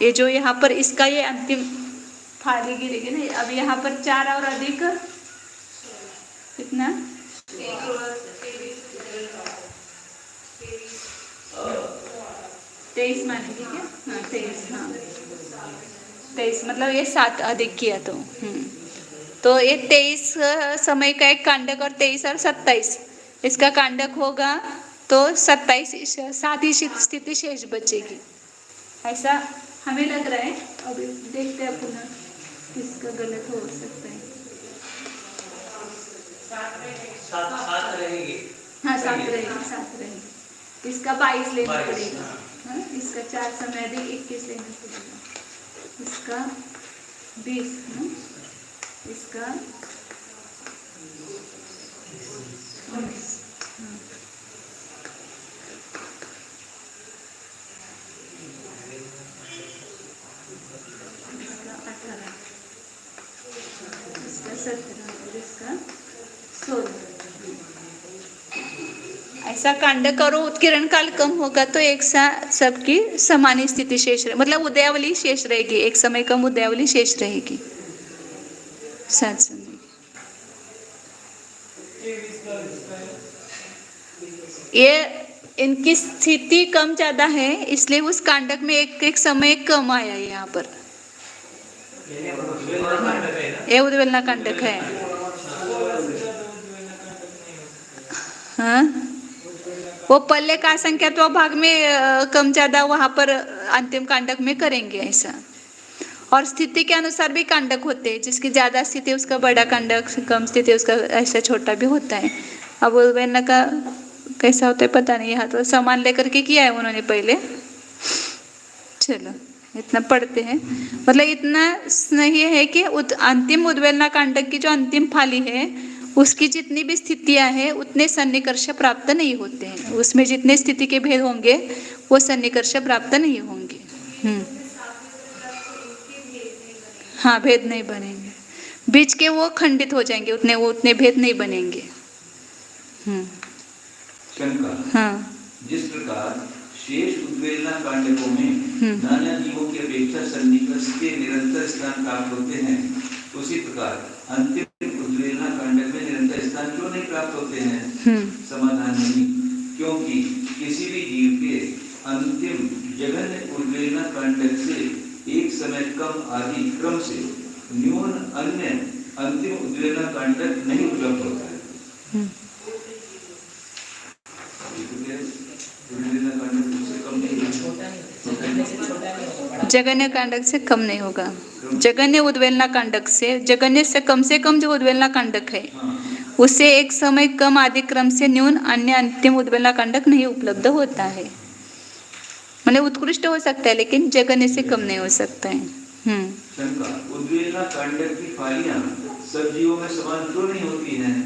ये जो यहाँ पर इसका ये अंतिम फाली गिरेगी ना, अब यहाँ पर 4 और अधिक कितना 23 मानेंगे क्या? हाँ 23, हाँ 23 मतलब ये 7 अधिक किया तो ये 23 समय का एक कांडक और 23 और 27 इसका कांडक होगा तो 27 7 ही स्थिति शेष बचेगी, ऐसा हमें लग रहा है। अभी देखते हैं पुनः किसका गलत हो सकता है। सात रहेगी। हाँ 7 रहेगी। इसका 22 लेना पड़ेगा, हाँ इसका 4 समय अधिक 21 लेना पड़ेगा, इसका 20, हाँ इसका 19, हाँ इसका 18, इसका 17 और इसका 16। ऐसा कांडक और उत्कीर्ण काल कम होगा तो एक साथ सबकी समान स्थिति शेष रहे, मतलब उदयावली शेष रहेगी, एक समय कम उदयावली शेष रहेगी 7 समय। ये इनकी स्थिति कम ज्यादा है इसलिए उस कांडक में एक समय कम आया है यहाँ पर। ये उद्वेलना कांडक है, हाँ वो पल्ले का संख्यात्मक भाग में कम ज्यादा वहां पर अंतिम कांडक में करेंगे ऐसा। और स्थिति के अनुसार भी कांडक होते हैं, जिसकी ज्यादा स्थिति उसका बड़ा कांडक, कम स्थिति उसका ऐसा छोटा भी होता है। अब उद्वेलना का कैसा होता है पता नहीं, यहाँ तो सामान लेकर के किया है उन्होंने पहले। चलो इतना पढ़ते हैं, मतलब इतना नहीं है कि अंतिम उद्वेलना कांडक की जो अंतिम फाली है उसकी जितनी भी स्थितियां हैं उतने सन्निकर्ष प्राप्त नहीं होते हैं, उसमें जितने स्थिति के भेद होंगे वो सन्निकर्ष प्राप्त नहीं होंगे। हाँ भेद नहीं बनेंगे, बीच के वो खंडित हो जाएंगे, उतने भेद नहीं बनेंगे। शंका, हाँ जिस प्रकार शेष उद्वेलना कांडकों में नाना जीवों की अपेक्षा सन्निकर्ष के निरंतर स्थान प्राप्त होते हैं, उसी प्रकार अंतिम उद्वेलना कांडक में निरंतर स्थान क्यों नहीं प्राप्त होते हैं? समाधान नहीं, क्योंकि किसी भी जीव के अंतिम जघन्य उद्वेलना कांडक से एक समय कम आदि क्रम से न्यून अन्य अंतिम उद्वेलना कांडक नहीं उपलब्ध होता है। जगन्य कांडक से कम नहीं होगा, जगन्य उद्वेलना कांडक से, जगन्य से कम जो उद्वेलना कांडक है उससे एक समय कम आदि क्रम से न्यून अन्य अंतिम उद्वेलना कांडक नहीं उपलब्ध होता है। मतलब उत्कृष्ट हो सकता है लेकिन जगन्य से कम नहीं हो सकता है। उद्वेलना कांडक की फालियां सब जीवों में समान क्यों नहीं होती हैं?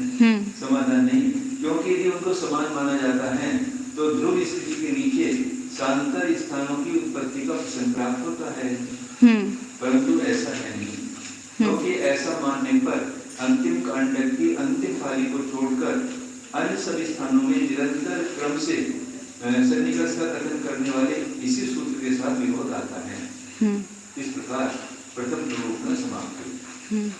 समाधान नहीं, क्योंकि यदि उनको समान माना जाता है तो ध्रुव स्थिति के नीचे शांतर स्थानों की उत्पत्ति का प्रसंग प्राप्त होता है, परंतु ऐसा है नहीं, क्योंकि ऐसा मानने पर अंतिम कांडक की अंतिम फाली को छोड़कर अन्य सभी स्थानों में निरंतर क्रम से सन्निकर्ष का कथन करने वाले इसी सूत्र के साथ विरोध आता है। इस प्रकार प्रथम ध्रुव समाप्त हुई।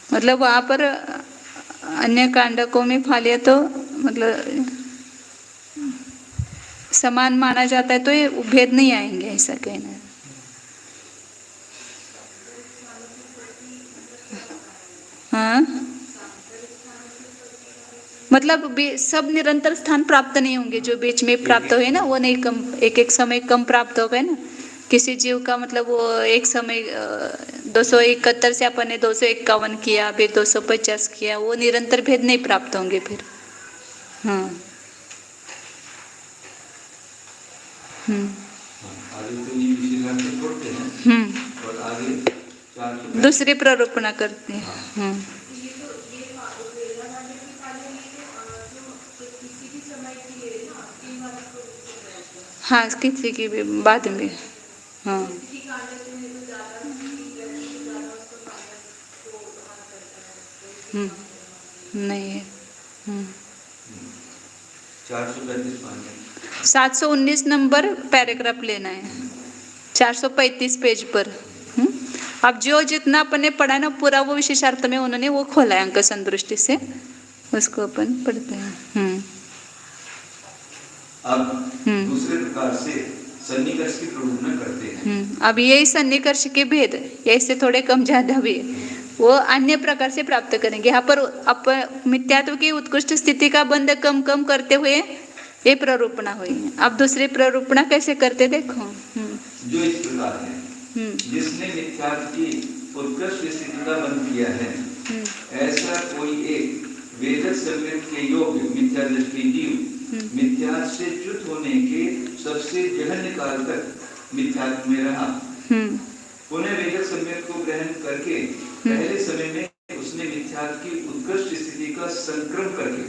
मतलब वहां पर अन्य कांडकों में फालिया तो मतलब समान माना जाता है तो ये भेद नहीं आएंगे, ऐसा कहना है। हाँ मतलब सब निरंतर स्थान प्राप्त नहीं होंगे, जो बीच में प्राप्त हुए ना वो नहीं कम, एक समय कम प्राप्त हो गए ना किसी जीव का, मतलब वो एक समय 271 से अपन ने 251 किया, फिर 250 किया, वो निरंतर भेद नहीं प्राप्त होंगे फिर। हाँ और आगे दूसरी प्ररूपणा करते हैं। हाँ किसी की भी बाद में, हाँ नहीं है। 719 नंबर पैराग्राफ लेना है, 435 पेज पर। अब जो जितना अपन ने पढ़ा ना पूरा वो विशेषार्थ में उन्होंने वो खोला है अंक संदृष्टि से, उसको अपन पढ़ते हैं। अब दूसरे प्रकार से सन्निकर्ष की प्रयोजन करते हैं। अब यही सन्निकर्ष के भेद ऐसे थोड़े कम ज्यादा भी वो अन्य प्रकार से प्राप्त करेंगे। यहाँ पर मिथ्यात्व की उत्कृष्ट स्थिति का बंध कम कम करते हुए ये प्ररूपणा हुई है। अब दूसरी प्ररूपणा कैसे करते देखो। जो इस प्रकार है, जिसने मिथ्यात्व की उत्कृष्ट स्थिति का बंध किया है, ऐसा कोई एक वेदक सम्यक के योग्य मिथ्या दृष्टि जीव मिथ्या से च्युत होने के सबसे जघन्य काल तक मिथ्यात्व में रहा। पुनः वेदक सम्यक को ग्रहण करके पहले समय में उसने मिथ्यात्व की उत्कृष्ट स्थिति का संक्रम करके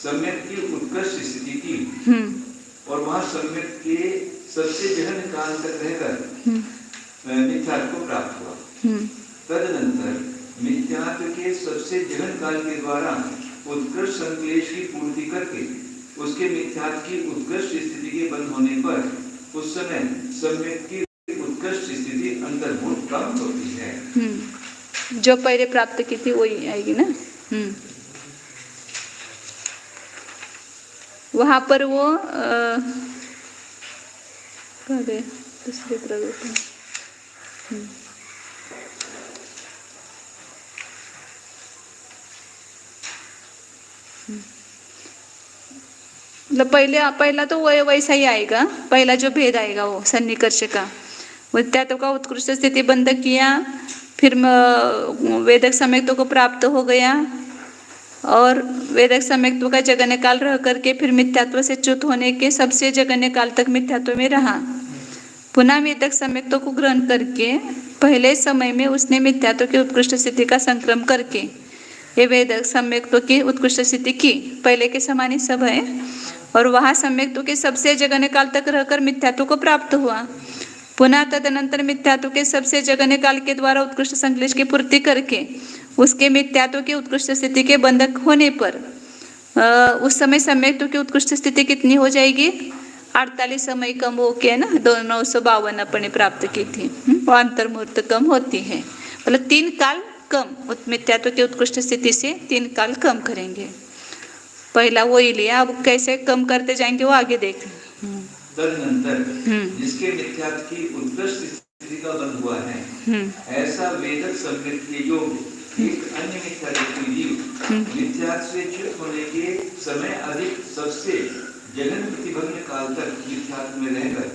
सम्यक की उत्कृष्ट स्थिति की और वहां सम्यक के सबसे जघन्य काल तक रहकर मिथ्यात्व को प्राप्त हुआ। तदनंतर मिथ्यात्व के सबसे जघन्य काल के द्वारा उत्कृष्ट संक्लेश की पूर्ति करके उसके मिथ्यात्व की उत्कृष्ट स्थिति के बंद होने पर उस समय सम्यक की उत्कृष्ट स्थिति अंतर्भूत प्राप्त होती है। जो पहले प्राप्त की थी वही आएगी ना। वहां पर वो दूसरे प्ररूप मतलब पहला तो वो वैसा ही आएगा। पहला जो भेद आएगा वो सन्निकर्ष का, मिथ्यात्व का उत्कृष्ट स्थिति बंध किया, फिर वेदक सम्यक्त्व को प्राप्त हो गया और वेदक सम्यक्त्व का जगन्य काल रह करके फिर मिथ्यात्व से च्युत होने के सबसे जगन्य काल तक मिथ्यात्व में रहा। पुनः वेदक सम्यक्त्व को ग्रहण करके पहले समय में उसने मिथ्यात्व की उत्कृष्ट स्थिति का संक्रम करके ये वेदक सम्यक्त्व की उत्कृष्ट स्थिति की पहले के समान ही सब है और वहाँ सम्यक्त्व के सबसे जगन्य काल तक रहकर मिथ्यात्व को प्राप्त हुआ। पुनः तदनंतर मिथ्यात्व के सबसे जगन्य काल के द्वारा उत्कृष्ट संक्लेश की पूर्ति करके उसके मिथ्यात्व की उत्कृष्ट स्थिति के बंधक होने पर उस समय सम्यक्त्व की उत्कृष्ट स्थिति कितनी हो जाएगी? 48 समय कम हो के ना 952 अपने प्राप्त की थी। वो अंतर्मुहूर्त कम होती है, मतलब 3 काल कम मिथ्यात्व की उत्कृष्ट स्थिति से 3 काल कम करेंगे। पहला वो ही लिया, अब कैसे कम करते जाएंगे वो आगे देख। तदनंतर जिसके मिथ्यात्व की उत्कृष्ट स्थिति का बंध हुआ है, ऐसा वेदक सम्यक के योग्य एक अन्य मिथ्या दृष्टि जीव मिथ्यात्व से च्युत होने के समय अधिक सबसे जघन्य प्रतिभग्न काल तक मिथ्यात्व में रहकर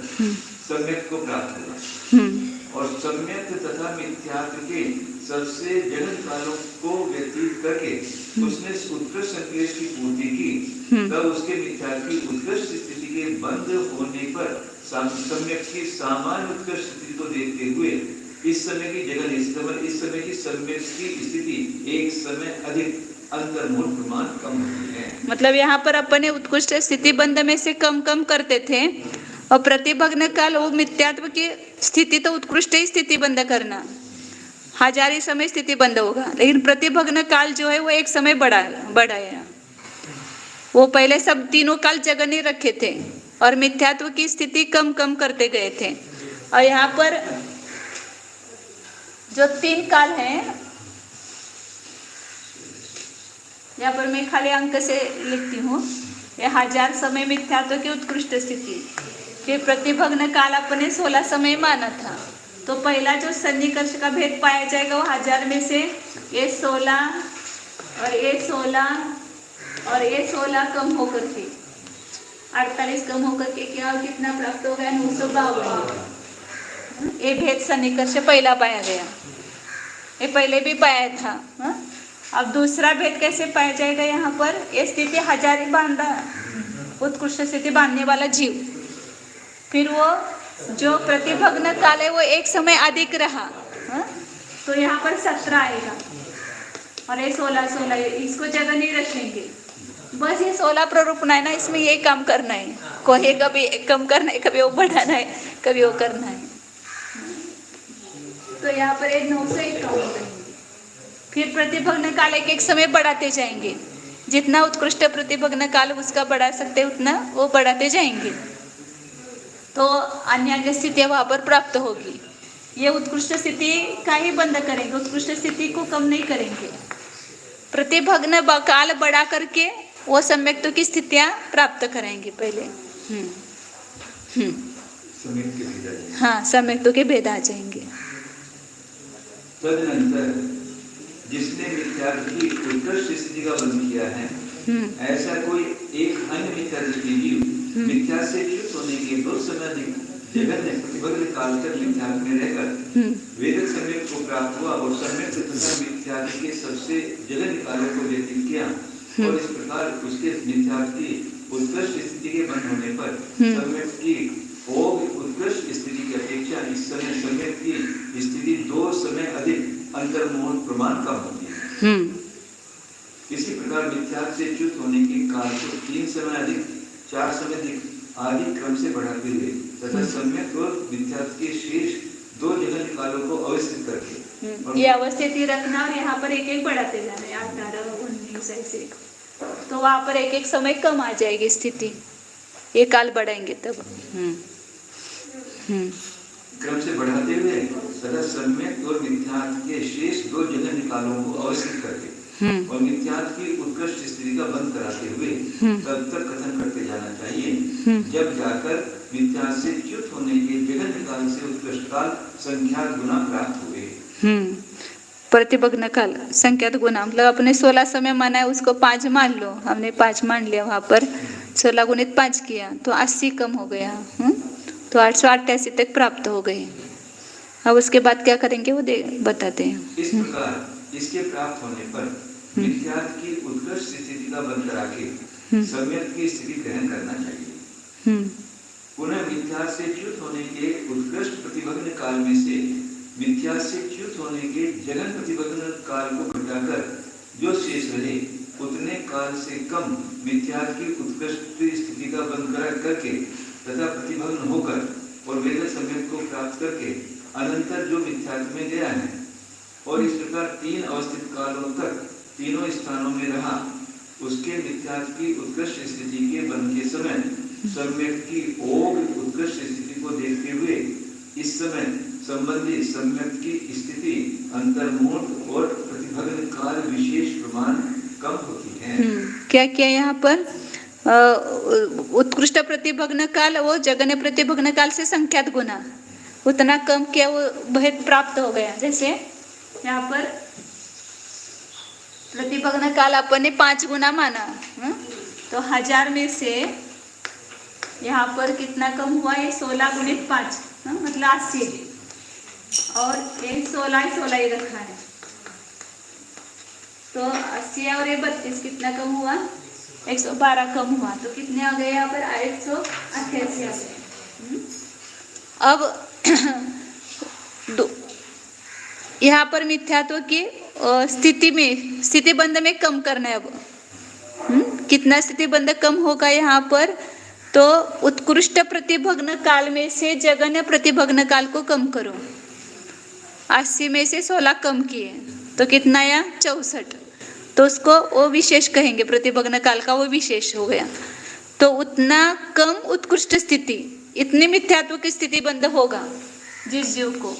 सम्यक को प्राप्त हुआ और सम्यक तथा मिथ्यात्व के सबसे जघन्य कालों को व्यतीत करके उसने उत्कृष्ट संक्लेश की पूर्ति की। तब उसके मिथ्यात्व की उत्कृष्ट स्थिति के बंद होने पर सम्यक की सामान्य उत्कृष्ट स्थिति को देखते हुए इस समय की जगह इस समय की सम्यक की स्थिति एक समय अधिक अंतर्मुहूर्त प्रमाण कम होती है। मतलब यहाँ पर अपने उत्कृष्ट स्थिति बंध में से कम कम करते थे और प्रतिभग्न काल वो मिथ्यात्व की स्थिति तो उत्कृष्ट ही स्थिति बंद करना, 1000 समय स्थिति बंद होगा, लेकिन प्रतिभग्न काल जो है वो एक समय बढ़ाया। वो पहले सब तीनों काल जगन्य रखे थे और मिथ्यात्व की स्थिति कम कम करते गए थे। और यहाँ पर जो 3 काल हैं, यहाँ पर मैं खाली अंक से लिखती हूँ। ये 1000 समय मिथ्यात्व की उत्कृष्ट स्थिति, फिर प्रतिभग्न काल अपने 16 समय माना था। तो पहला जो सन्निकर्ष का भेद पाया जाएगा वो 1000 में से ये 16 और ये 16 और ये 16 कम होकर के 48 कम होकर के क्या कितना प्राप्त हो गया? 952। ये भेद सन्निकर्ष पहला पाया गया, ये पहले भी पाया था। अब दूसरा भेद कैसे पाया जाएगा? यहाँ पर ये स्थिति 1000 बांधा उत्कृष्ट स्थिति बांधने वाला जीव, फिर वो जो प्रतिभग्न काल है वो एक समय अधिक रहा, तो यहाँ पर 17 आएगा और ये 16 इसको जगह नहीं रखेंगे। बस ये 16 प्ररूपना है ना, इसमें यही काम करना है, कोई कभी कम करना है, कभी वो बढ़ाना है, कभी वो करना है। तो यहाँ पर एक 901 करेंगे, फिर प्रतिभग्न काल एक समय बढ़ाते जाएंगे, जितना उत्कृष्ट प्रतिभग्न काल उसका बढ़ा सकते उतना वो बढ़ाते जाएंगे, तो अन्य स्थितियाँ वहाँ पर प्राप्त होगी। ये उत्कृष्ट स्थिति का ही बंद करेंगे, उत्कृष्ट स्थिति को कम नहीं करेंगे। प्रतिभग्न काल बढ़ा करके वो सम्यक्तों की स्थितियां प्राप्त करेंगे पहले। सम्यक के भेद आ जाएंगे। हाँ, सम्यक्तों के भेद आ जाएंगे। तदनंतर जिसने मिथ्यात्व की उत्कृष्ट स्थिति का बंध किया है, ऐसा कोई एक अन्य मिथ्या दृष्टि जीव मिथ्या से च्युत होने के 2 समय अधिक जगन्य प्रतिभग्न काल तक मिथ्यात्व में रहकर वेदक सम्यक को प्राप्त हुआ और सम्यक तथा मिथ्यात्व के सबसे जगन्य कालों को व्यतीत किया, और इस प्रकार उसके मिथ्यात्व की उत्कृष्ट स्थिति के बंद होने पर सम्यक की उत्कृष्ट स्थिति की अपेक्षा इस समय सम्यक की स्थिति 2 समय अधिक अंतर्मोह प्रमाण कम होती है। इसी प्रकार मिथ्यात्व से च्युत होने के काल को 3 समय अधिक, 4 समय अधिक आदि क्रम से बढ़ाते हुए तथा सम्यक और मिथ्यात्व के शेष 2 जगन्य कालों को अवस्थित करके ये अवस्थित ही रखना और यहाँ पर एक एक बढ़ाते जाना है, 18, 19 ऐसे, तो वहां पर एक एक समय कम आ जाएगी स्थिति, ये काल बढ़ाएंगे तब। क्रम से बढ़ाते हुए तथा सम्यक और मिथ्यात्व के शेष 2 जगन्य कालों को अवस्थित करके और मिथ्यात्व की उत्कृष्ट स्थिति का बंद कराते हुए तब तक कथन करते जाना चाहिए जब जाकर मिथ्यात्व से च्युत होने के जगन्य काल से उत्कृष्ट काल संख्यात गुना प्राप्त हुए। प्रतिभग्न काल संख्यात गुना, मतलब अपने 16 समय माना है, उसको 5 मान लो, हमने 5 मान लिया, वहां पर 16 गुणित 5 किया तो 80 कम हो गया, तो 888 तक प्राप्त हो गए। अब उसके बाद क्या करेंगे वो बताते हैं। इस प्रकार इसके प्राप्त होने पर मिथ्यात्व की उत्कृष्ट स्थिति का बंद करा के सम्यक की स्थिति ग्रहण करना चाहिए। पुनः मिथ्यात्व से च्युत होने के उत्कृष्ट प्रतिभग्न काल में से मिथ्यात्व से च्युत होने के जगन प्रतिभग्न काल को घटाकर जो शेष रहे उतने काल से कम मिथ्यात्व की उत्कृष्ट स्थिति का बंद करके तथा प्रतिभग्न होकर और वेद सम्यक को प्राप्त करके अनंतर जो मिथ्यात्व में गया है और इस प्रकार 3 अवस्थित कालों तक तीनों स्थानों में रहा, उसके मिथ्यात्व की उत्कृष्ट स्थिति के बंध के समय सम्यक की उत्कृष्ट स्थिति को देखते हुए इस समय संबंधी सम्यक की स्थिति अंतर्मोह और प्रतिभग्न काल विशेष प्रमाण कम होती है। क्या क्या यहाँ पर उत्कृष्ट प्रतिभग्न काल वो जगन्य प्रतिभग्न काल से संख्यात गुना उतना कम किया, वो भेद प्राप्त हो गया। जैसे यहाँ पर प्रतिभग्न काल अपन ने 5 गुना माना, तो 1000 में से यहाँ पर कितना कम हुआ, ये 16 गुणित 5 मतलब 80, और ये 16 ही रखा है, तो 80 और ये 32 कितना कम हुआ, 112 कम हुआ, तो कितने आ गए यहाँ पर 188 आ गए। अब यहाँ पर मिथ्यात्व की स्थिति में स्थिति बंध में कम करना है। अब कितना स्थिति बंध कम होगा यहाँ पर, तो उत्कृष्ट प्रतिभग्न काल में से जगन्य प्रतिभग्न काल को कम करो। 80 में से 16 कम किए तो कितना आया 64, तो उसको वो विशेष कहेंगे, प्रतिभग्न काल का वो विशेष हो गया। तो उतना कम उत्कृष्ट स्थिति, इतनी मिथ्यात्व की स्थिति बंद होगा जिस जीव को,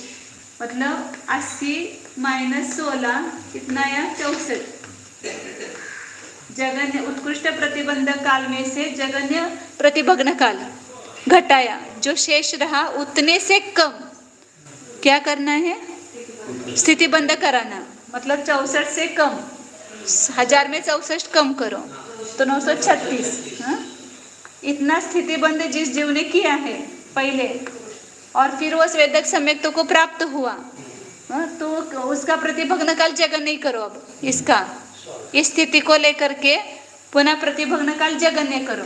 मतलब 80 माइनस 16 कितना आया 64। जगन्य उत्कृष्ट प्रतिबंध काल में से जगन्य प्रतिभग्न काल घटाया, जो शेष रहा उतने से कम क्या करना है, स्थिति बंद कराना, मतलब 64 से कम, 1000 में 64 कम करो तो 936। इतना स्थिति बंद जिस जीव ने किया है पहले और फिर वो वेदक सम्यक्तों को प्राप्त हुआ, तो उसका प्रतिभग्न काल जगन नहीं करो। अब इसका इस स्थिति को लेकर के पुनः प्रतिभग्न काल जगन्य करो,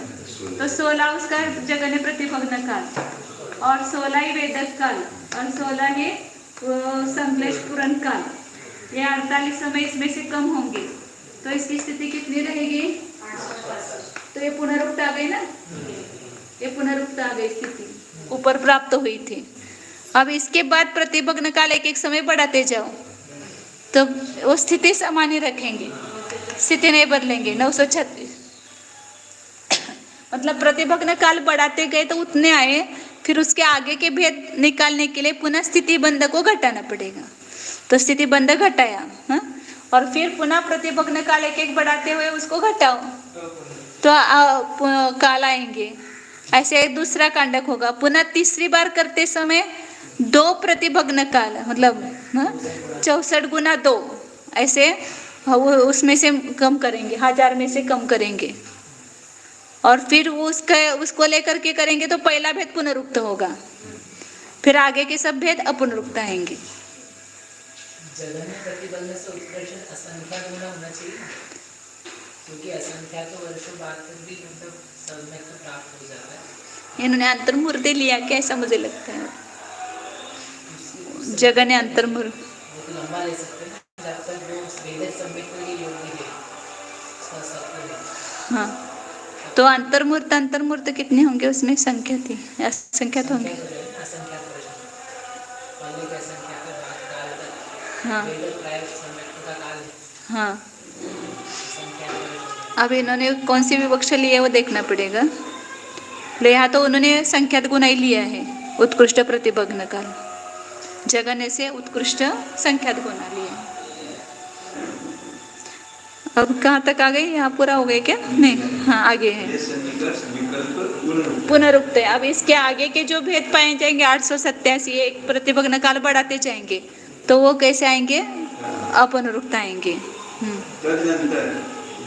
तो 16 उसका जगन्य प्रतिभग्न काल और 16 ही वेदक काल और 16 ही संश्लेष पूर्ण काल, ये 48 समय इसमें से कम होंगे, तो इसकी स्थिति कितनी रहेगी, तो ये पुनरुक्त आ गई ना, ये पुनरुक्त आ गई स्थिति ऊपर प्राप्त हुई थी। अब इसके बाद प्रतिभग्न काल एक एक समय बढ़ाते जाओ, तो वो स्थिति सामान्य रखेंगे, स्थिति नहीं बदलेंगे। 936 मतलब प्रतिभग्न काल बढ़ाते गए तो उतने आए फिर उसके आगे के भेद निकालने के लिए पुनः स्थिति बंध को घटाना पड़ेगा। तो स्थिति बंध घटाया, हाँ? और फिर पुनः प्रतिभग्न काल एक एक बढ़ाते हुए उसको घटाओ तो काल आएंगे। ऐसे दूसरा कांडक होगा। पुनः तीसरी बार करते समय 2 प्रतिभग्न काल, मतलब 64 गुना 2, ऐसे वो उसमें से कम करेंगे, 1000 में से कम करेंगे। और फिर उसको लेकर के करेंगे तो पहला भेद पुनरुक्त होगा, फिर आगे के सब भेद अपुनरुक्त आएंगे। जगन्य प्रतिबंध से उत्कर्षण असंख्यात गुना होना चाहिए, क्योंकि असंख्यात वर्षों बाद तक भी मतलब सम्यक तो प्राप्त हो जाता है। इन्होंने अंतर्मूर्ति लिया क्या, ऐसा मुझे लगता है। जगन्य अंतर्मूर्त वो तो लंबा ले सकते हैं जब तक वो वेद सम्यक के लिए योग्य है, उसका सत्य है। हाँ, तो अंतर्मूर्त कितने होंगे उसमें, संख्या थी, असंख्यात होंगे। असंख्यात वर्षों पहले के असंख्यात काल तक हाँ वेद प्राय सम्यक का काल है। हाँ, असंख्यात वर्षों अब इन्होंने कौन सी विवक्षा ली है वो देखना पड़ेगा। यहाँ तो उन्होंने संख्यात गुना ही लिया है, उत्कृष्ट प्रतिभग्न काल। जगन्य से उत्कृष्ट संख्यात गुना लिया। अब कहाँ तक आ गए, यहाँ पूरा हो गए क्या? नहीं, हाँ आगे है ये सन्निकर्ष विकल्प पुनरुक्त है। अब इसके आगे के जो भेद पाए जाएंगे 887 एक प्रतिभग्न काल बढ़ाते जाएंगे तो वो कैसे आएंगे, अपनुरुक्त आएंगे। तदनंतर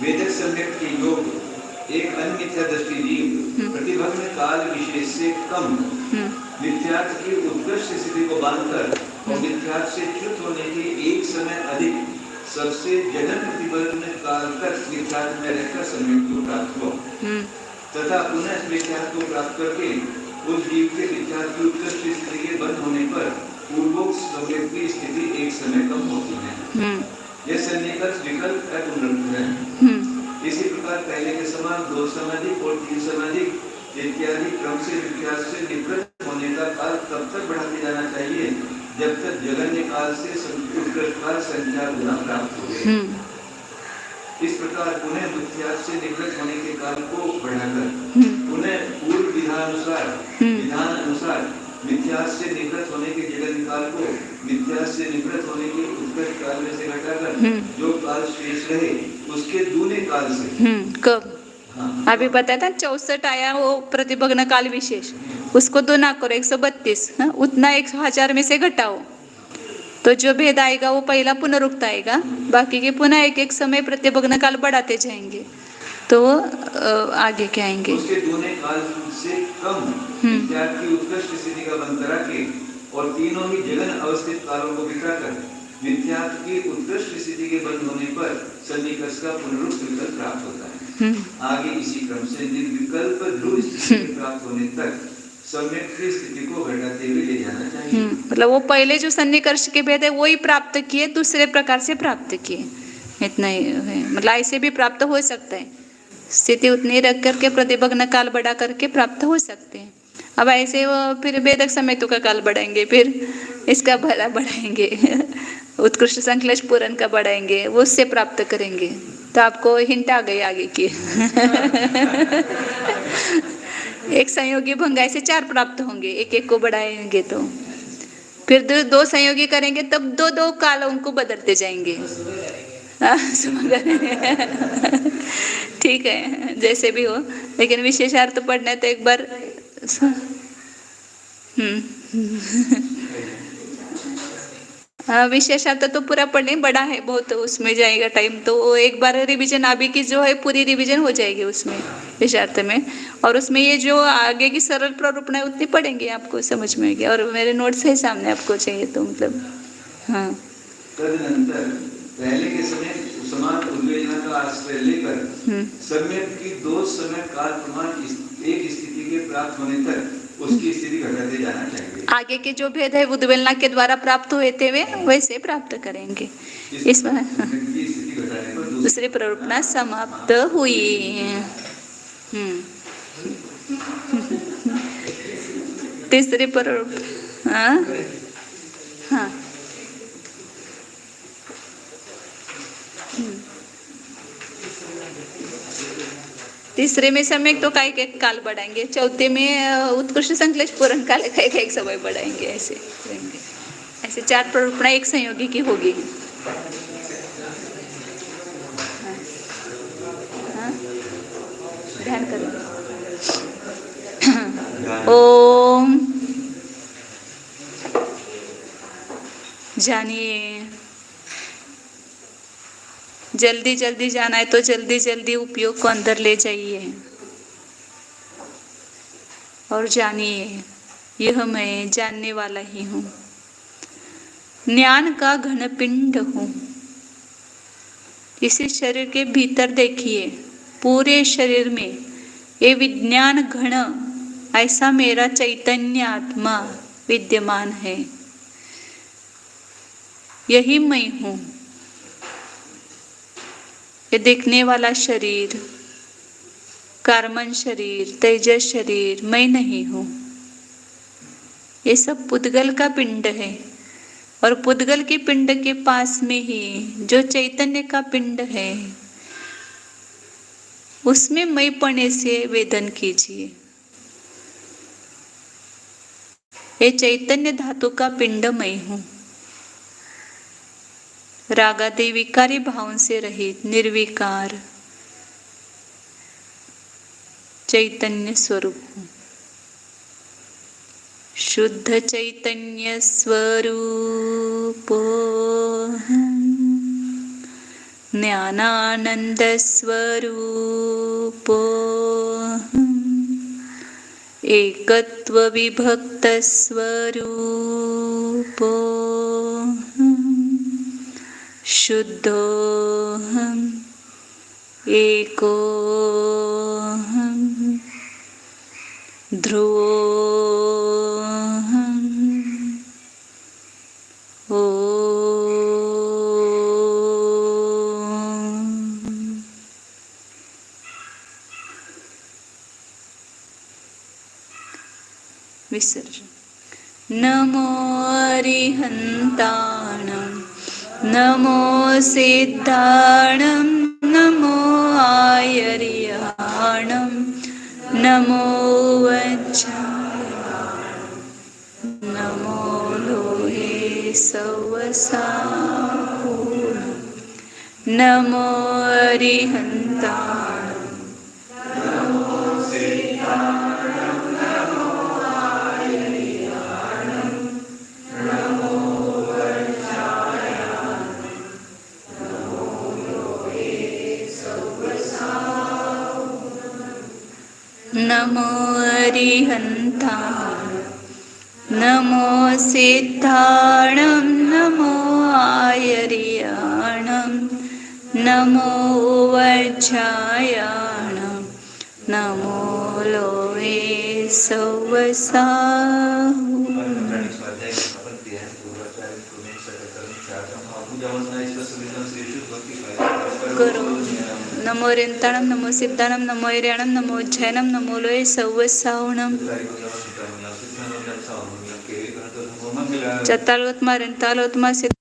वेदक सम्यक के योग एक अन्य मिथ्या दृष्टि जीव प्रतिभग्न काल विशेष से कम मिथ्यार्थ की उत्कृष्ट स्थिति को बांधकर और मिथ्यार्थ से च्युत होने के एक समय अधिक सबसे जगन प्रतिबंध काल तक मिथ्यार्थ में रहकर सम्यक को प्राप्त हो तथा पुनः मिथ्यार्थ को प्राप्त करके उस जीव के मिथ्यार्थ की उत्कृष्ट स्थिति के बंद होने पर पूर्वोक्त सम्यक की स्थिति एक समय कम होती है। यह सन्निकर्ष विकल्प है पुनरुक्त है। इसी प्रकार पहले के समान 2 समाधिक और 3 समाधिक इत्यादि क्रम से मिथ्यार्थ से निवृत्त होने का काल तब तक बढ़ाते जाना चाहिए जब तक जगन्य काल से उत्कृष्ट काल संख्या गुना प्राप्त हो। इस प्रकार पुनः मिथ्यार्थ से निवृत्त होने के काल को बढ़ाकर पुनः पूर्व विधान अनुसार मिथ्यार्थ से निवृत्त होने के जगन्य काल को मिथ्यार्थ से निवृत्त होने के उत्कृष्ट काल में से घटाकर जो काल शेष रहे उसके दूने काल से कब अभी बताया था 64 आया वो प्रतिभग्न काल विशेष, उसको 2 ना करो 132, उतना 1000 में से घटाओ तो जो भेद आएगा वो पहला पुनरुक्त आएगा, बाकी के पुनः एक एक समय प्रतिभग्न काल बढ़ाते जाएंगे तो आगे क्या आएंगे। उसके दूने काल से कम मिथ्यार्थ की उत्कृष्ट स्थिति का बंद करा के और तीनों ही जगन अवस्थित कालों को बिखराकर मिथ्यार्थ की उत्कृष्ट स्थिति के बंद होने पर सन्निकर्ष का पुनरुक्त विकल्प प्राप्त होता है। आगे इसी क्रम से निर्विकल्प ध्रुव स्थिति प्राप्त होने तक सम्यक की स्थिति को घटाते हुए ले जाना चाहिए। मतलब वो पहले जो सन्निकर्ष के भेद है वो ही प्राप्त किए, दूसरे प्रकार से प्राप्त किए, इतना ही है। मतलब ऐसे भी प्राप्त हो सकता है, स्थिति उतनी रख करके प्रतिभग्न काल बढ़ा करके प्राप्त हो सकते हैं। अब ऐसे वो फिर वेदक समेतों का काल बढ़ाएंगे, फिर इसका भला बढ़ाएंगे, उत्कृष्ट संश्लेष पूरन का बढ़ाएंगे, वो उससे प्राप्त करेंगे। तो आपको हिंट आ गई आगे की। एक संयोगी भंग ऐसे 4 प्राप्त होंगे, एक एक को बढ़ाएंगे तो फिर 2 संयोगी करेंगे तब 2 काल उनको बदलते जाएंगे। ठीक है, जैसे भी हो, लेकिन विशेषार्थ पढ़ना है तो एक बार विशेषार्थ तो पूरा पढ़ने बड़ा है बहुत, उसमें जाएगा टाइम, तो वो एक बार रिवीजन अभी की जो है पूरी रिवीजन हो जाएगी उसमें विशेषार्थ में, और उसमें ये जो आगे की सरल प्ररूपण है उतनी पढ़ेंगे आपको समझ में आएगी। और मेरे नोट्स है सामने, आपको चाहिए तो मतलब हाँ। तदनंतर पहले के समय समान उद्वेजना का आश्रय लेकर सम्यक की 2 समय काल प्रमाण एक स्थिति के प्राप्त होने तक उसकी स्थिति घटाते जाना चाहिए। आगे के जो भेद है उद्वेलना के द्वारा प्राप्त हुए थे वे वैसे प्राप्त करेंगे। इसमें स्थिति घटाने पर दूसरी प्ररूपणा समाप्त हुई। तीसरी प्ररूपणा हाँ तीसरे में सम्यक तो का एक काल बढ़ाएंगे, चौथे में उत्कृष्ट संश्लेष पूर्ण काल का एक समय बढ़ाएंगे, ऐसे करेंगे। ऐसे 4 प्ररूपणा एक संयोगी की होगी। हाँ? ध्यान करें। ओम जानिए, जल्दी जल्दी जाना है तो जल्दी जल्दी उपयोग को अंदर ले जाइए और जानिए, यह मैं जानने वाला ही हूँ, ज्ञान का घन पिंड हूँ। इसी शरीर के भीतर देखिए, पूरे शरीर में ये विज्ञान घन, ऐसा मेरा चैतन्य आत्मा विद्यमान है। यही मैं हूँ। ये देखने वाला शरीर, कार्बन शरीर, तेजस शरीर मैं नहीं हूँ। ये सब पुद्गल का पिंड है और पुद्गल के पिंड के पास में ही जो चैतन्य का पिंड है, उसमें मैं पने से वेदन कीजिए। ये चैतन्य धातु का पिंड मैं हूँ, रागादि विकारी भाव से रहित निर्विकार चैतन्य स्वरूप हूँ। शुद्ध चैतन्य स्वरूपो ज्ञानानंद स्वरूपो एकत्व विभक्त स्वरूपो शुद्धोहम एकोहम ध्रुवोहम ओम। विसर्जन। नमो अरिहंताणं, नमो सिद्धाणं, नमो आयर्याणं, नमो वज्राणं, नमो लोहे सवसापूर्णं, नमो अरिहंताणं, नमो सिद्धाणं, नमो आयर्याणं, नमो वज्राणं, नमो लोहे सवसापूर्णं, नमो अरिहंताणं, नमो सिद्धाणं, नमो आयर्याणं, नमो वज्रायणं, नमो लोहे सवसापूर्णं। करो। नमो रेंताणं, नमो सिद्धाणं, नमो ऐर्याणं, नमो वज्रायणं, नमो लोहे सवसापूर्णं। चत्तालोत्मा रेंतालोत्मा सिद्ध